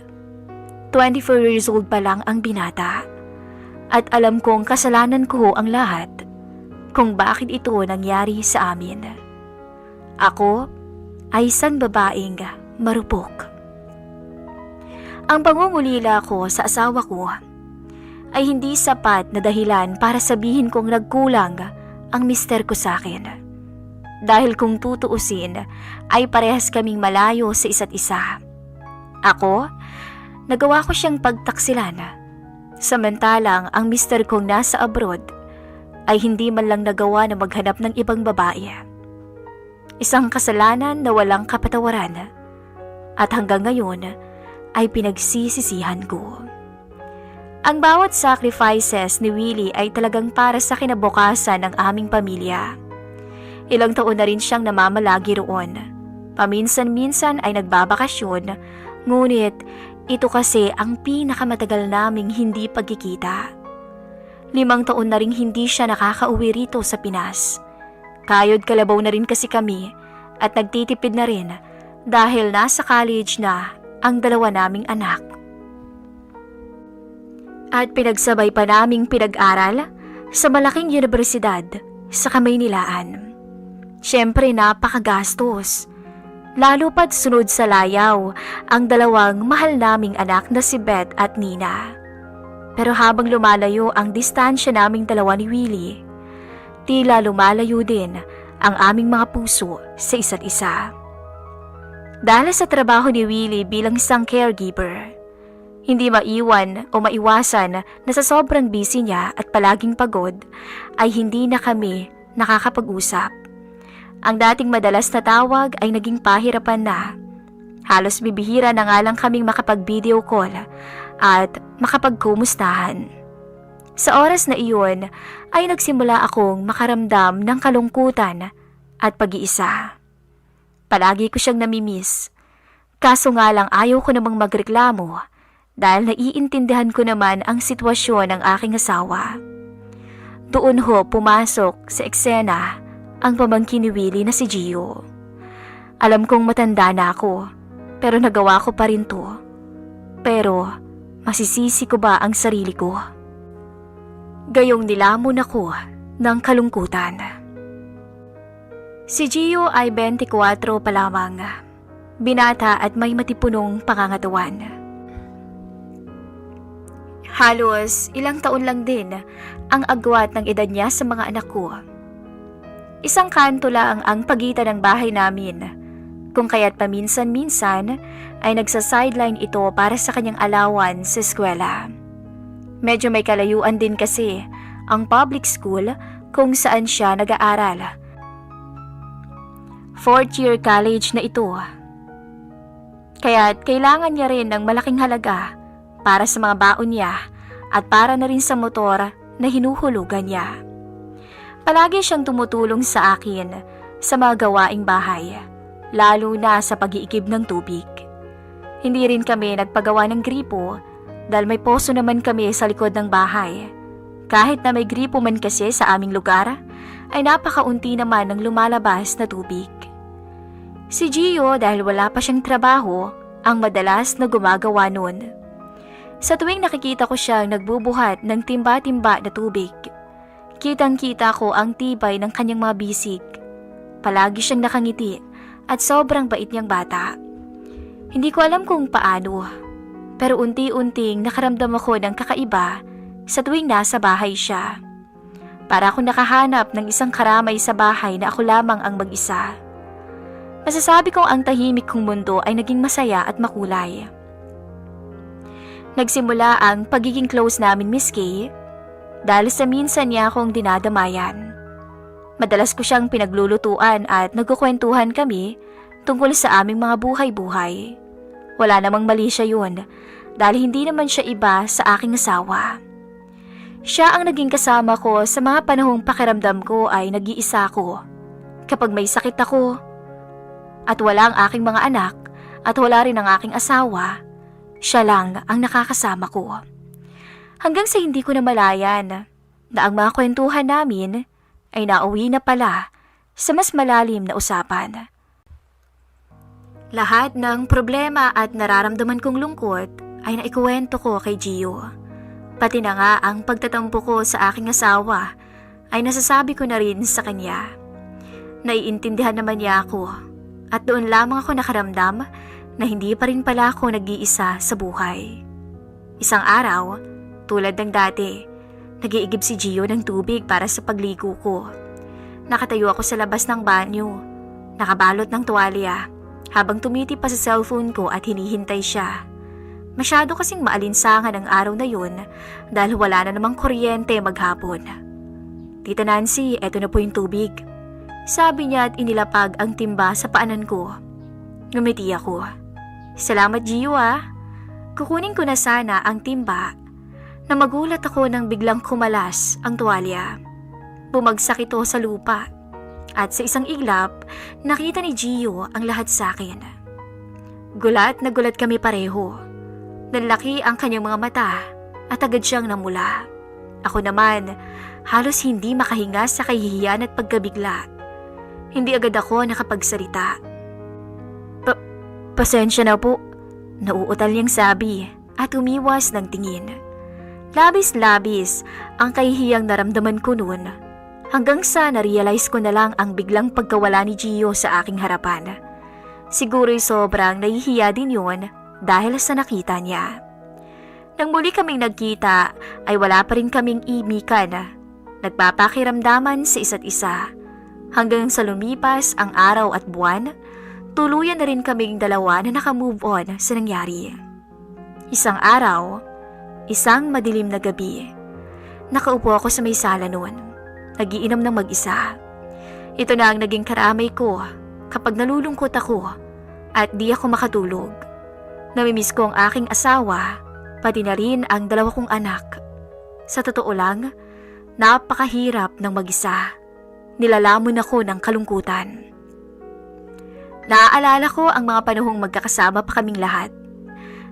24 years old pa lang ang binata. At alam kong kasalanan ko ang lahat kung bakit ito nangyari sa amin. Ako ay isang babaeng marupok. Ang pangungulila ko sa asawa ko ay hindi sapat na dahilan para sabihin kong nagkulang ang mister ko sa akin. Dahil kung tutuusin ay parehas kaming malayo sa isa't isa. Ako, nagawa ko siyang pagtaksilan. Samantalang ang mister kong nasa abroad ay hindi man lang nagawa na maghanap ng ibang babae. Isang kasalanan na walang kapatawaran at hanggang ngayon ay pinagsisisihan ko. Ang bawat sacrifices ni Willie ay talagang para sa kinabukasan ng aming pamilya. Ilang taon na rin siyang namamalagi roon. Paminsan-minsan ay nagbabakasyon, ngunit ito kasi ang pinakamatagal naming hindi pagkikita. 5 taon na rin hindi siya nakakauwi rito sa Pinas. Kayod kalabaw na rin kasi kami at nagtitipid na rin dahil nasa college na ang 2 naming anak. At pinagsabay pa naming pinag-aral sa malaking universidad sa Kamaynilaan. Siyempre napakagastos. Lalo pat sunod sa layaw ang 2 mahal naming anak na si Beth at Nina. Pero habang lumalayo ang distansya naming 2 ni Willie, tila lumalayo din ang aming mga puso sa isa't isa. Dahil sa trabaho ni Willie bilang isang caregiver, hindi maiwan o maiwasan na sa sobrang busy niya at palaging pagod ay hindi na kami nakakapag-usap. Ang dating madalas na tawag ay naging pahirapan na. Halos bibihira na nga lang kaming makapag-video call at makapagkumustahan. Sa oras na iyon ay nagsimula akong makaramdam ng kalungkutan at pag-iisa. Palagi ko siyang namimiss. Kaso nga lang ayaw ko namang magreklamo dahil naiintindihan ko naman ang sitwasyon ng aking asawa. Doon ho pumasok sa eksena ang pamangkin ni Willie na si Gio. Alam kong matanda na ako, pero nagawa ko pa rin to. Pero masisisi ko ba ang sarili ko? Gayong nilamon ako ng kalungkutan. Si Gio ay 24 pa lamang, binata at may matipunong pangangatawan. Halos ilang taon lang din ang agwat ng edad niya sa mga anak ko. Isang kanto lang ang pagitan ng bahay namin, kung kaya't paminsan-minsan ay nagsa-sideline ito para sa kanyang alawan sa eskwela. Medyo may kalayuan din kasi ang public school kung saan siya nag-aaral. 4th year college na ito. Kaya't kailangan niya rin ng malaking halaga para sa mga baon niya at para na rin sa motor na hinuhulugan niya. Palagi siyang tumutulong sa akin sa mga gawaing bahay, lalo na sa pag-iigib ng tubig. Hindi rin kami nagpagawa ng gripo dahil may poso naman kami sa likod ng bahay. Kahit na may gripo man kasi sa aming lugar, ay napakaunti naman ng lumalabas na tubig. Si Gio, dahil wala pa siyang trabaho, ang madalas na gumagawa nun. Sa tuwing nakikita ko siyang nagbubuhat ng timba-timba na tubig, kitang-kita ko ang tibay ng kanyang mga bisig. Palagi siyang nakangiti at sobrang bait niyang bata. Hindi ko alam kung paano, pero unti-unting nakaramdam ako ng kakaiba sa tuwing nasa bahay siya. Para akong nakahanap ng isang karamay sa bahay na ako lamang ang mag-isa. Masasabi kong ang tahimik kong mundo ay naging masaya at makulay. Nagsimula ang pagiging close namin, Miss Kay, dahil sa minsan niya akong dinadamayan. Madalas ko siyang pinaglulutuan at nagkukwentuhan kami tungkol sa aming mga buhay-buhay. Wala namang mali siya yun dahil hindi naman siya iba sa aking asawa. Siya ang naging kasama ko sa mga panahong pakiramdam ko ay nag-iisa ko. Kapag may sakit ako at wala ang aking mga anak at wala rin ang aking asawa, siya lang ang nakakasama ko. Hanggang sa hindi ko na malayan na ang mga kwentuhan namin ay nauwi na pala sa mas malalim na usapan. Lahat ng problema at nararamdaman kong lungkot ay naikuwento ko kay Gio. Pati na nga ang pagtatampo ko sa aking asawa ay nasasabi ko na rin sa kanya. Naiintindihan naman niya ako at doon lamang ako nakaramdam na hindi pa rin pala ako nag-iisa sa buhay. Isang araw, tulad ng dati, nag-iigib si Gio ng tubig para sa pagligo ko. Nakatayo ako sa labas ng banyo, nakabalot ng tuwalya, habang tumitip pa sa cellphone ko at hinihintay siya. Masyado kasing maalinsangan ang araw na yun dahil wala na namang kuryente maghapon. Tita Nancy, eto na po yung tubig. Sabi niya at inilapag ang timba sa paanan ko. Ngumiti ako. Salamat, Gio ah. Kukunin ko na sana ang timba na magulat ako nang biglang kumalas ang tuwalya. Bumagsak ito sa lupa at sa isang iglap nakita ni Gio ang lahat sa akin. Gulat na gulat kami pareho. Nanlaki ang kanyang mga mata at agad siyang namula. Ako naman halos hindi makahinga sa kahihiyan at pagkabigla. Hindi agad ako nakapagsalita. Pasensya na po, nauutal niyang sabi at umiwas ng tingin. Labis-labis ang kahihiyang naramdaman ko noon hanggang sa na-realize ko na lang ang biglang pagkawala ni Gio sa aking harapan. Siguro'y sobrang nahihiya din yun dahil sa nakita niya. Nang muli kaming nagkita ay wala pa rin kaming imikan. Nagpapakiramdaman sa isa't isa hanggang sa lumipas ang araw at buwan. tuluyan na rin kaming dalawa na nakamove on sa nangyari. Isang araw, isang madilim na gabi, nakaupo ako sa may sala noon, nagiinom ng mag-isa. Ito na ang naging karamay ko kapag nalulungkot ako at di ako makatulog. Namimiss ko ang aking asawa, pati na rin ang 2 kong anak. Sa totoo lang, napakahirap ng mag-isa. Nilalamon ako ng kalungkutan. Naaalala ko ang mga panahong magkakasama pa kaming lahat.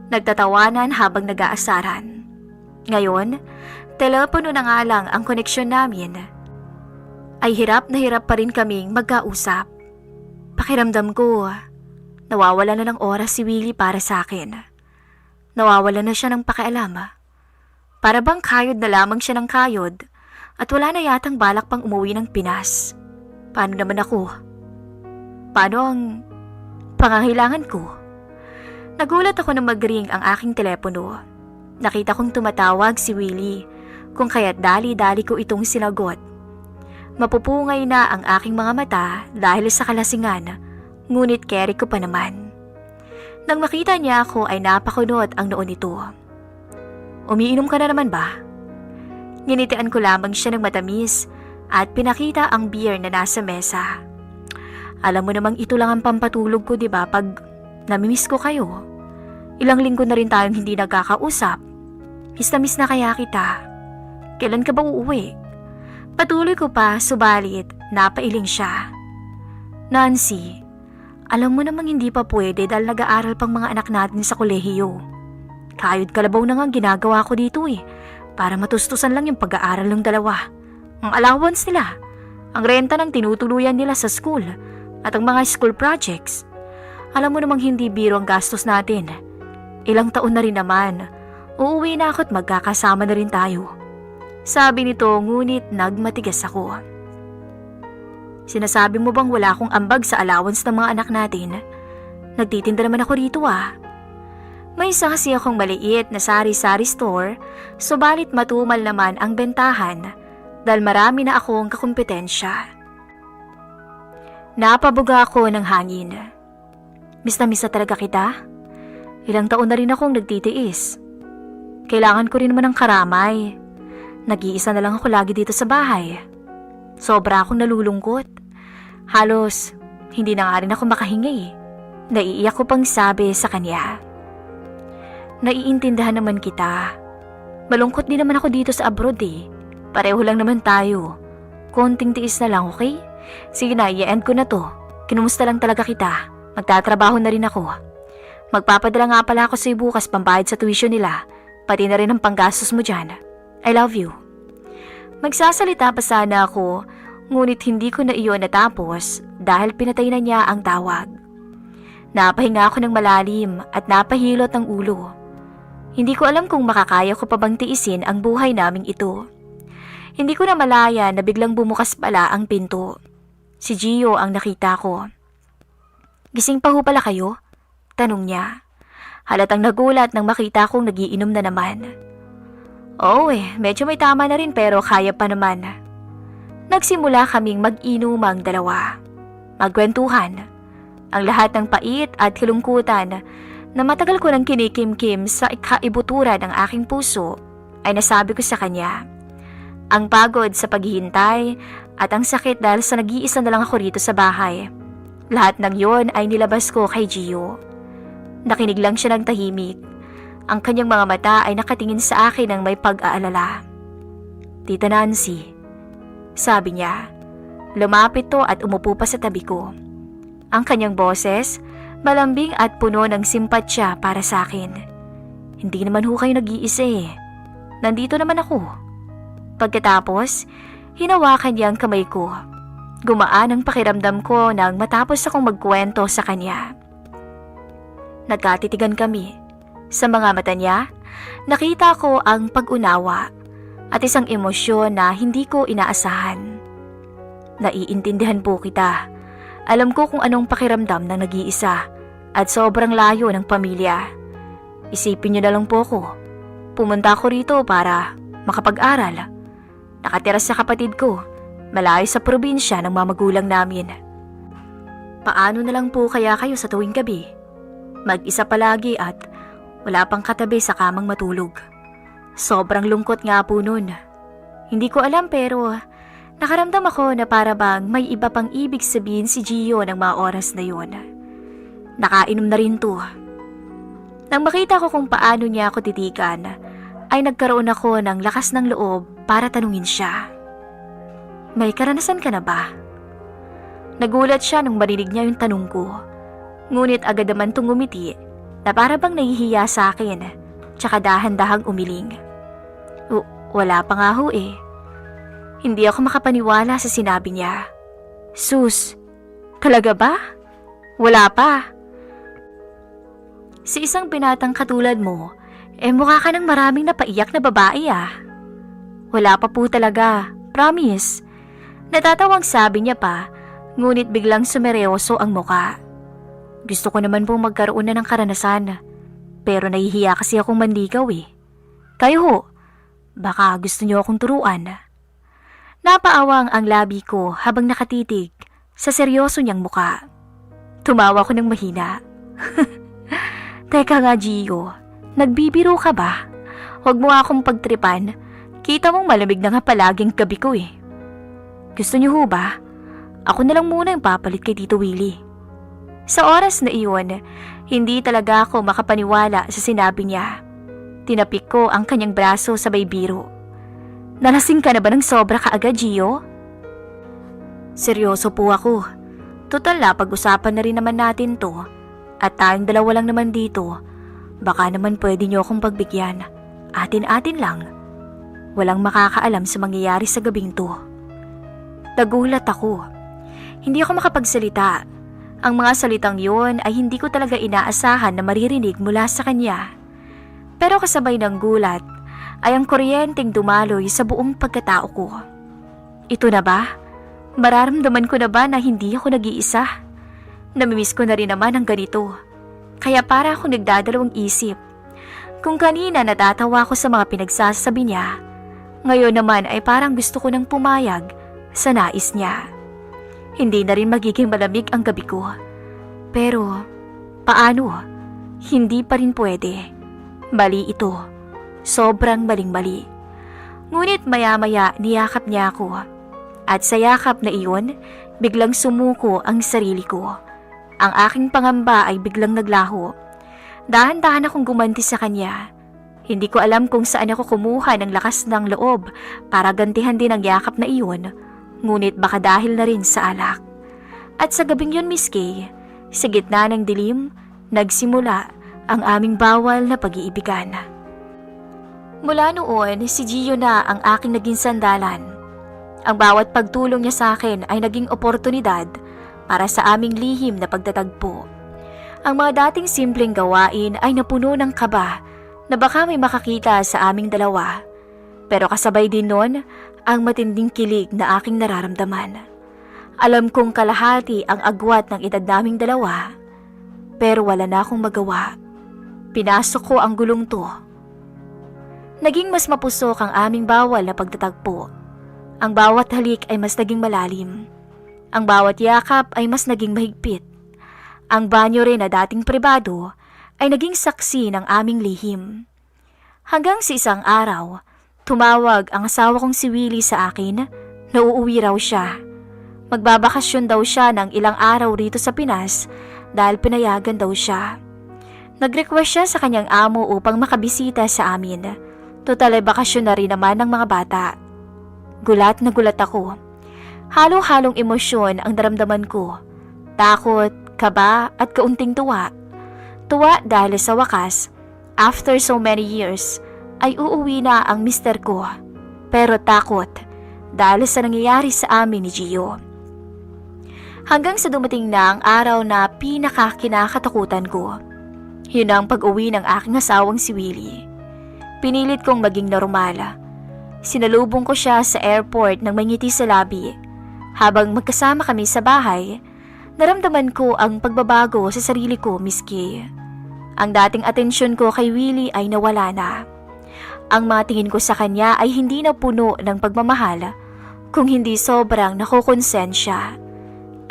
Nagtatawanan habang nag-aasaran. Ngayon, telepono na nga lang ang koneksyon namin. Ay hirap na hirap pa rin kaming magkausap. Pakiramdam ko, nawawala na ng oras si Willie para sa akin. Nawawala na siya ng pakialam. Para bang kayod na lamang siya ng kayod at wala na yatang balak pang umuwi ng Pinas. Paano naman ako? Paano ang pangangailangan ko? Nagulat ako nang mag-ring ang aking telepono. Nakita kong tumatawag si Willie, kung kaya't dali-dali ko itong sinagot. Mapupungay na ang aking mga mata dahil sa kalasingan, ngunit carry ko pa naman. Nang makita niya ako ay napakunot ang noon nito. Umiinom ka na naman ba? Nginitian ko lamang siya ng matamis at pinakita ang beer na nasa mesa. Alam mo namang ito lang ang pampatulog ko, 'di ba, pag namimiss ko kayo. Ilang linggo na rin tayong hindi nagkakausap. Miss na miss na kaya kita. Kailan ka ba uuwi? Patuloy ko pa, subalit napailing siya. Nancy, alam mo namang hindi pa pwede dahil nag-aaral pang mga anak natin sa kolehiyo. Kayod kalabaw na nga ginagawa ko dito para matustusan lang yung pag-aaral ng dalawa. Ang allowance nila, ang renta ng tinutuluyan nila sa school, at ang mga school projects. Alam mo namang hindi biro ang gastos natin. Ilang taon na rin naman, uuwi na ako at magkakasama na rin tayo. Sabi nito, ngunit nagmatigas ako. Sinasabi mo bang wala akong ambag sa allowance ng mga anak natin? Nagtitinda naman ako rito May isa kasi akong maliit na sari-sari store, subalit matumal naman ang bentahan dahil marami na akong kakumpetensya. Napabuga ako ng hangin. Miss na talaga kita. Ilang taon na rin akong nagtitiis. Kailangan ko rin naman ng karamay. Nag-iisa na lang ako lagi dito sa bahay. Sobra akong nalulungkot. Halos hindi na nga rin ako makahingi. Naiiyak ko pang sabi sa kanya. Naiintindihan naman kita. Malungkot din naman ako dito sa abroad Pareho lang naman tayo. Konting tiis na lang, okay? Sige na, i-end ko na to. Kinumusta lang talaga kita. Magtatrabaho na rin ako. Magpapadala nga pala ako sa bukas pambayad sa tuition nila. Pati na rin ang panggastos mo dyan. I love you. Magsasalita pa sana ako, ngunit hindi ko na iyon natapos dahil pinatay na niya ang tawag. Napahinga ako ng malalim at napahilot ang ulo. Hindi ko alam kung makakaya ko pa bang tiisin ang buhay naming ito. Hindi ko na malaya na biglang bumukas pala ang pinto. Si Gio ang nakita ko. Gising pa ho pala kayo? Tanong niya. Halatang nagulat nang makita kong nagiinom na naman. Oo medyo may tama na rin pero kaya pa naman. Nagsimula kaming mag-inumang dalawa. Magkwentuhan. Ang lahat ng pait at kalungkutan na matagal ko nang kinikimkim sa ikaibutura ng aking puso ay nasabi ko sa kanya. Ang pagod sa paghihintay at ang sakit dahil sa nag-iisa na lang ako rito sa bahay. Lahat ng yon ay nilabas ko kay Gio. Nakinig lang siya ng tahimik. Ang kanyang mga mata ay nakatingin sa akin ng may pag-aalala. Tita Nancy, sabi niya. Lumapit to at umupo pa sa tabi ko. Ang kanyang boses, malambing at puno ng simpatsya para sa akin. Hindi naman ho kayo nag-iisa Nandito naman ako. Pagkatapos, hinawakan niya ang kamay ko. Gumaan ang pakiramdam ko nang matapos akong magkwento sa kanya. Nagkatitigan kami. Sa mga mata niya, nakita ko ang pag-unawa at isang emosyon na hindi ko inaasahan. Naiintindihan po kita. Alam ko kung anong pakiramdam ng nag-iisa at sobrang layo ng pamilya. Isipin niyo na lang po ko. Pumunta ako rito para makapag-aral. Nakatira sa kapatid ko, malayo sa probinsya ng mga magulang namin. Paano na lang po kaya kayo sa tuwing gabi? Mag-isa palagi at wala pang katabi sa kamang matulog. Sobrang lungkot nga po nun. Hindi ko alam pero nakaramdam ako na para bang may iba pang ibig sabihin si Gio ng mga oras na yon. Nakainom na rin to. Nang makita ko kung paano niya ako titikan, ay nagkaroon ako ng lakas ng loob para tanungin siya. May karanasan ka na ba? Nagulat siya nung marinig niya yung tanong ko. Ngunit agad naman tong ngumiti na para bang nahihiya sa akin, tsaka dahan-dahang umiling. Wala pa nga ho eh. Hindi ako makapaniwala sa sinabi niya. Sus, talaga ba? Wala pa. Si isang binatang katulad mo, mukha ka ng maraming napaiyak na babae ah. Wala pa po talaga, promise. Natatawang sabi niya pa, ngunit biglang sumeryoso ang muka. Gusto ko naman pong magkaroon na ng karanasan, pero nahihiya kasi akong manligaw eh. Kayo ho, baka gusto niyo akong turuan. Napaawang ang labi ko habang nakatitig sa seryoso niyang muka. Tumawa ko ng mahina. Teka nga Gio, nagbibiro ka ba? Huwag mo akong pagtripan, kita mong malamig na nga palaging gabi ko eh. Gusto niyo ho ba? Ako na lang muna yung papalit kay Tito Willie. Sa oras na iyon, hindi talaga ako makapaniwala sa sinabi niya. Tinapik ko ang kanyang braso sabay biro. Nalasing ka na ba ng sobra kaagad, Gio? Seryoso po ako. Total na pag-usapan na rin naman natin to. At tayong dalawa lang naman dito. Baka naman pwede niyo akong pagbigyan. Atin-atin lang. Walang makakaalam sa mangyayari sa gabing to. Nagulat ako. Hindi ako makapagsalita. Ang mga salitang yon ay hindi ko talaga inaasahan na maririnig mula sa kanya. Pero kasabay ng gulat ay ang kuryenteng dumaloy sa buong pagkatao ko. Ito na ba? Mararamdaman ko na ba na hindi ako nag-iisa? Namimiss ko na rin naman ang ganito. Kaya para akong nagdadalawang isip. Kung kanina natatawa ko sa mga pinagsasabi niya, ngayon naman ay parang gusto ko nang pumayag sa nais niya. Hindi na rin magiging malamig ang gabi ko. Pero, paano? Hindi pa rin pwede. Mali ito. Sobrang maling-mali. Ngunit maya-maya niyakap niya ako. At sa yakap na iyon, biglang sumuko ang sarili ko. Ang aking pangamba ay biglang naglaho. Dahan-dahan akong gumanti sa kanya. Hindi ko alam kung saan ako kumuha ng lakas ng loob para gantihan din ang yakap na iyon. Ngunit baka dahil na rin sa alak. At sa gabing yun, Miss Kay, sa gitna ng dilim, nagsimula ang aming bawal na pag-iibigan. Mula noon, si Gio na ang aking naging sandalan. Ang bawat pagtulong niya sa akin ay naging oportunidad para sa aming lihim na pagtatagpo. Ang mga dating simpleng gawain ay napuno ng kaba na baka may makakita sa aming dalawa. Pero kasabay din nun, ang matinding kilig na aking nararamdaman. Alam kong kalahati ang agwat ng edad naming dalawa, pero wala na akong magawa. Pinasok ko ang gulong to. Naging mas mapusok ang aming bawal na pagtatagpo. Ang bawat halik ay mas naging malalim. Ang bawat yakap ay mas naging mahigpit. Ang banyo rin na dating pribado ay naging saksi ng aming lihim. Hanggang sa isang araw, tumawag ang asawa kong si Willie sa akin na uuwi raw siya. Magbabakasyon daw siya ng ilang araw rito sa Pinas dahil pinayagan daw siya. Nag-request siya sa kanyang amo upang makabisita sa amin. Total ay bakasyon na rin naman ng mga bata. Gulat na gulat ako. Halo-halong emosyon ang naramdaman ko. Takot, kaba at kaunting tuwa. Tuwa dahil sa wakas, after so many years, ay uuwi na ang mister ko. Pero takot dahil sa nangyayari sa amin ni Gio. Hanggang sa dumating na ang araw na pinakakinakatakutan ko. Yun ang pag-uwi ng aking asawang si Willie. Pinilit kong maging normal. Sinalubong ko siya sa airport nang may ngiti sa labi. Habang magkasama kami sa bahay, naramdaman ko ang pagbabago sa sarili ko, Miss Kay. Ang dating atensyon ko kay Willie ay nawala na. Ang mga tingin ko sa kanya ay hindi na puno ng pagmamahal, kung hindi sobrang nakokonsensya.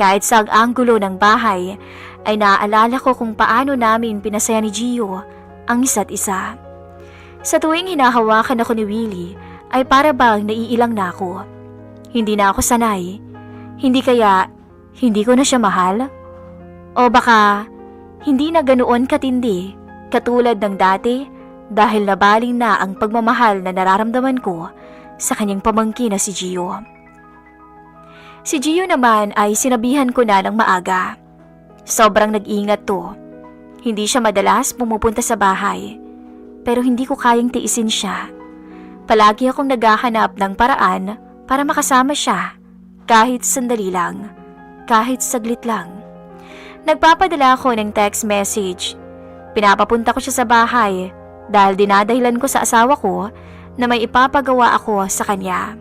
Kahit sa anggulo ng bahay, ay naaalala ko kung paano namin pinasaya ni Gio ang isa't isa. Sa tuwing hinahawakan ako ni Willie, ay para bang naiilang na ako. Hindi na ako sanay. Hindi kaya hindi ko na siya mahal? O baka hindi na ganoon katindi katulad ng dati dahil nabaling na ang pagmamahal na nararamdaman ko sa kanyang pamangkin na si Gio. Si Gio naman ay sinabihan ko na ng maaga. Sobrang nag-iingat to. Hindi siya madalas pumupunta sa bahay. Pero hindi ko kayang tiisin siya. Palagi akong naghahanap ng paraan para makasama siya. Kahit sandali lang. Kahit saglit lang. Nagpapadala ako ng text message. Pinapapunta ko siya sa bahay dahil dinadahilan ko sa asawa ko na may ipapagawa ako sa kanya.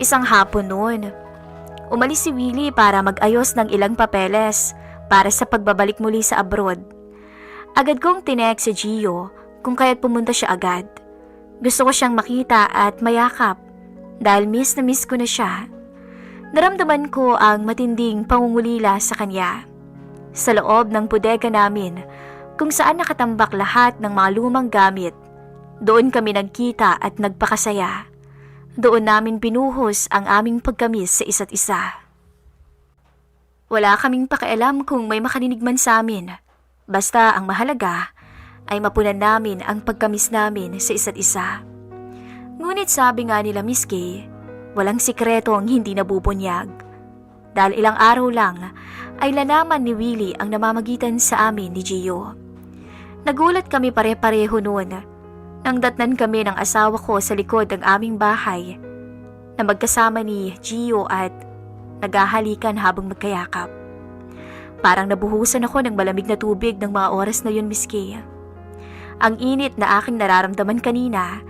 Isang hapon noon, umalis si Willie para mag-ayos ng ilang papeles para sa pagbabalik muli sa abroad. Agad kong tinext si Gio kung kaya't pumunta siya agad. Gusto ko siyang makita at mayakap dahil miss na miss ko na siya. Naramdaman ko ang matinding pangungulila sa kanya. Sa loob ng bodega namin kung saan nakatambak lahat ng mga lumang gamit, doon kami nagkita at nagpakasaya. Doon namin binuhos ang aming pagkamis sa isa't isa. Wala kaming pakialam kung may makaninig man sa amin. Basta ang mahalaga ay mapunan namin ang pagkamis namin sa isa't isa. Ngunit sabi nga nila Miss Kay, walang sikreto ang hindi nabubunyag. Dahil ilang araw lang ay lalaman ni Willie ang namamagitan sa amin ni Gio. Nagulat kami pare-pareho noon nang datnan kami ng asawa ko sa likod ng aming bahay na magkasama ni Gio at naghahalikan habang magkayakap. Parang nabuhusan ako ng malamig na tubig ng mga oras na yun, Miss Kay. Ang init na aking nararamdaman kanina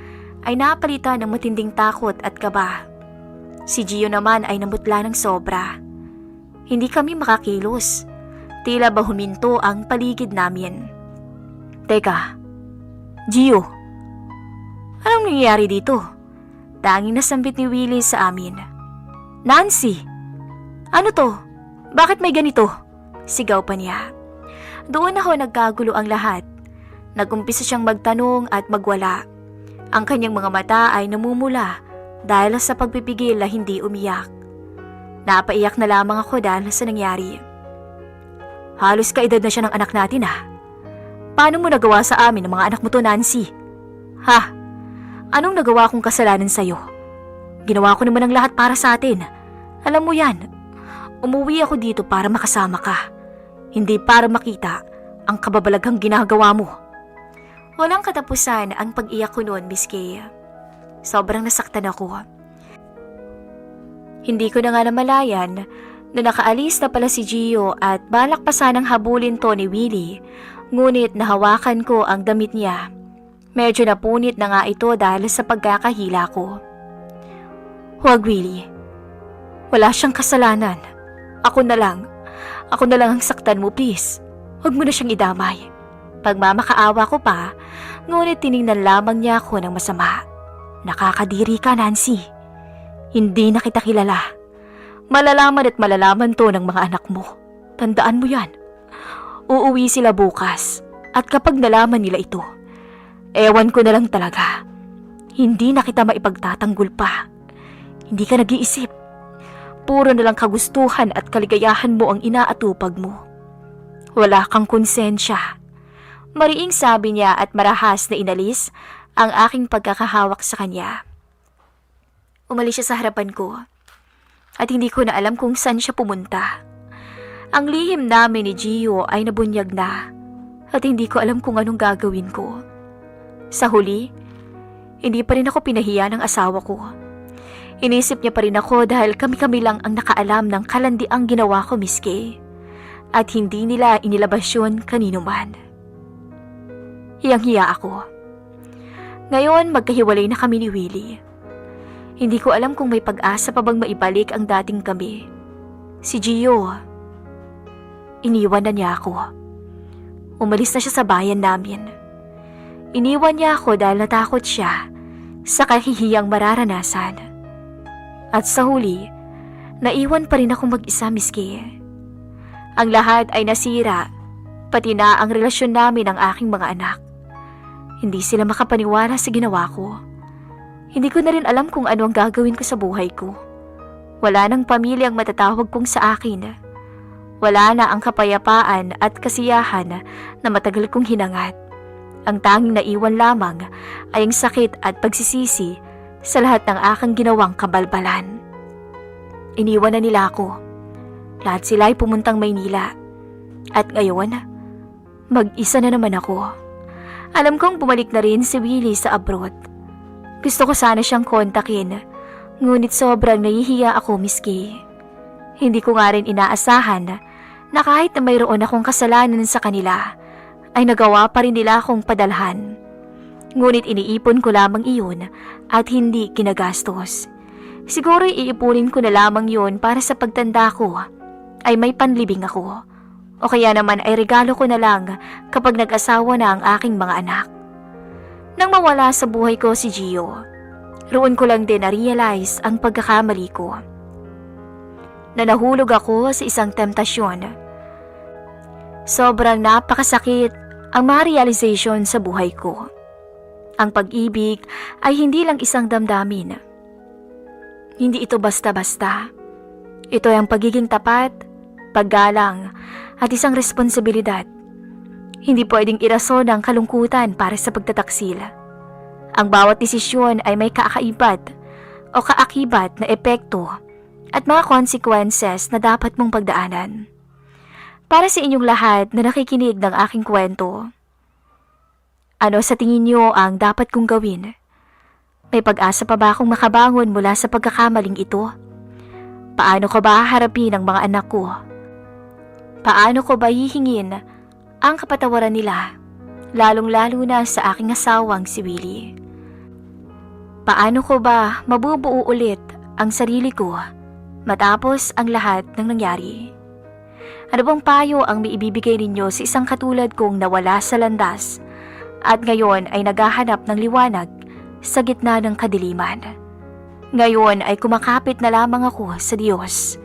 ay napalitan ng matinding takot at kaba. Si Gio naman ay namutla ng sobra. Hindi kami makakilos. Tila ba huminto ang paligid namin. Teka, Gio, anong nangyayari dito? Tanging nasambit ni Willie sa amin. Nancy! Ano to? Bakit may ganito? Sigaw pa niya. Doon ako nagkagulo ang lahat. Nagumpisa siyang magtanong at magwala. Ang kanyang mga mata ay namumula dahil sa pagpipigil na hindi umiyak. Napaiyak na lamang ako dahil sa nangyari. Halos kaedad na siya ng anak natin ah. Paano mo nagawa sa amin ang mga anak mo to, Nancy? Ha? Anong nagawa kong kasalanan sa'yo? Ginawa ko naman ang lahat para sa atin. Alam mo yan. Umuwi ako dito para makasama ka. Hindi para makita ang kababalaghang ginagawa mo. Walang katapusan ang pag-iyak ko noon, Miss Kay. Sobrang nasaktan ako. Hindi ko na nga namalayan na nakaalis na pala si Gio at balak pa sanang habulin to ni Willie. Ngunit nahawakan ko ang damit niya. Medyo napunit na nga ito dahil sa pagkakahila ko. Huwag, Willie. Wala siyang kasalanan. Ako na lang ang saktan mo, please. Huwag mo na siyang idamay. Pagmamakaawa ko pa, ngunit tiningnan lamang niya ako ng masama. Nakakadiri ka, Nancy. Hindi na kita kilala. Malalaman at malalaman to ng mga anak mo. Tandaan mo yan. Uuwi sila bukas at kapag nalaman nila ito, ewan ko na lang talaga. Hindi na kita maipagtatanggol pa. Hindi ka nag-iisip. Puro na lang kagustuhan at kaligayahan mo ang inaatupag mo. Wala kang konsensya. Mariing sabi niya at marahas na inalis ang aking pagkakahawak sa kanya. Umalis siya sa harapan ko at hindi ko na alam kung saan siya pumunta. Ang lihim namin ni Gio ay nabunyag na at hindi ko alam kung anong gagawin ko. Sa huli, hindi pa rin ako pinahiya ng asawa ko. Inisip niya pa rin ako dahil kami-kami lang ang nakaalam ng kalandiang ginawa ko, Miss Kay. At hindi nila inilabas yun kanino man. Hiyang-hiya ako. Ngayon, magkahiwalay na kami ni Willie. Hindi ko alam kung may pag-asa pa bang maibalik ang dating kami. Si Gio, iniwan na niya ako. Umalis na siya sa bayan namin. Iniwan niya ako dahil natakot siya sa kahihiyang mararanasan. At sa huli, naiwan pa rin akong mag-isa, Miss Kay. Ang lahat ay nasira, pati na ang relasyon namin ng aking mga anak. Hindi sila makapaniwala sa ginawa ko. Hindi ko na rin alam kung ano ang gagawin ko sa buhay ko. Wala nang pamilyang matatawag kong sa akin. Wala na ang kapayapaan at kasiyahan na matagal kong hinangat. Ang tanging naiwan lamang ay ang sakit at pagsisisi sa lahat ng aking ginawang kabalbalan. Iniwan na nila ako. Lahat sila ay pumuntang Maynila. At ngayon, mag-isa na naman ako. Alam kong bumalik na rin si Willie sa abroad. Gusto ko sana siyang kontakin, ngunit sobrang nahihiya ako, Miss Kay. Hindi ko nga rin inaasahan na kahit na mayroon akong kasalanan sa kanila, ay nagawa pa rin nila akong padalhan. Ngunit iniipon ko lamang iyon at hindi ginagastos. Siguro iipunin ko na lamang yun para sa pagtanda ko ay may panlibing ako. O kaya naman ay regalo ko na lang kapag nag-asawa na ang aking mga anak. Nang mawala sa buhay ko si Gio, roon ko lang din na-realize ang pagkakamali ko. Na nahulog ako sa isang temptasyon. Sobrang napakasakit ang ma-realization sa buhay ko. Ang pag-ibig ay hindi lang isang damdamin. Hindi ito basta-basta. Ito ay ang pagiging tapat, paggalang, at isang responsibilidad. Hindi pwedeng irason ang kalungkutan para sa pagtataksil. Ang bawat desisyon ay may kaakaibat o kaakibat na epekto at mga consequences na dapat mong pagdaanan. Para sa inyong lahat na nakikinig ng aking kwento, ano sa tingin niyo ang dapat kong gawin? May pag-asa pa ba akong makabangon mula sa pagkakamaling ito? Paano ko ba harapin ang mga anak ko? Paano ko ba hihingin ang kapatawaran nila, lalong-lalo na sa aking asawang si Willie? Paano ko ba mabubuo ulit ang sarili ko matapos ang lahat ng nangyari? Ano bang payo ang maibibigay ninyo sa isang katulad kong nawala sa landas at ngayon ay naghahanap ng liwanag sa gitna ng kadiliman? Ngayon ay kumakapit na lamang ako sa Diyos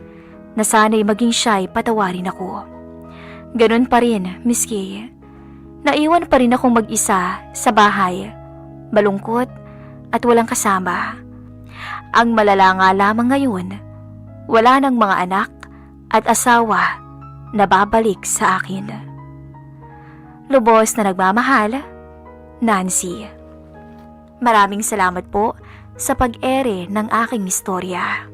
na sana'y maging siya'y patawarin ako. Ganun pa rin, Miss Kay. Naiwan pa rin akong mag-isa sa bahay, malungkot at walang kasama. Ang malala nga lamang ngayon, wala nang mga anak at asawa na babalik sa akin. Lubos na nagmamahal, Nancy. Maraming salamat po sa pag-ere ng aking istorya.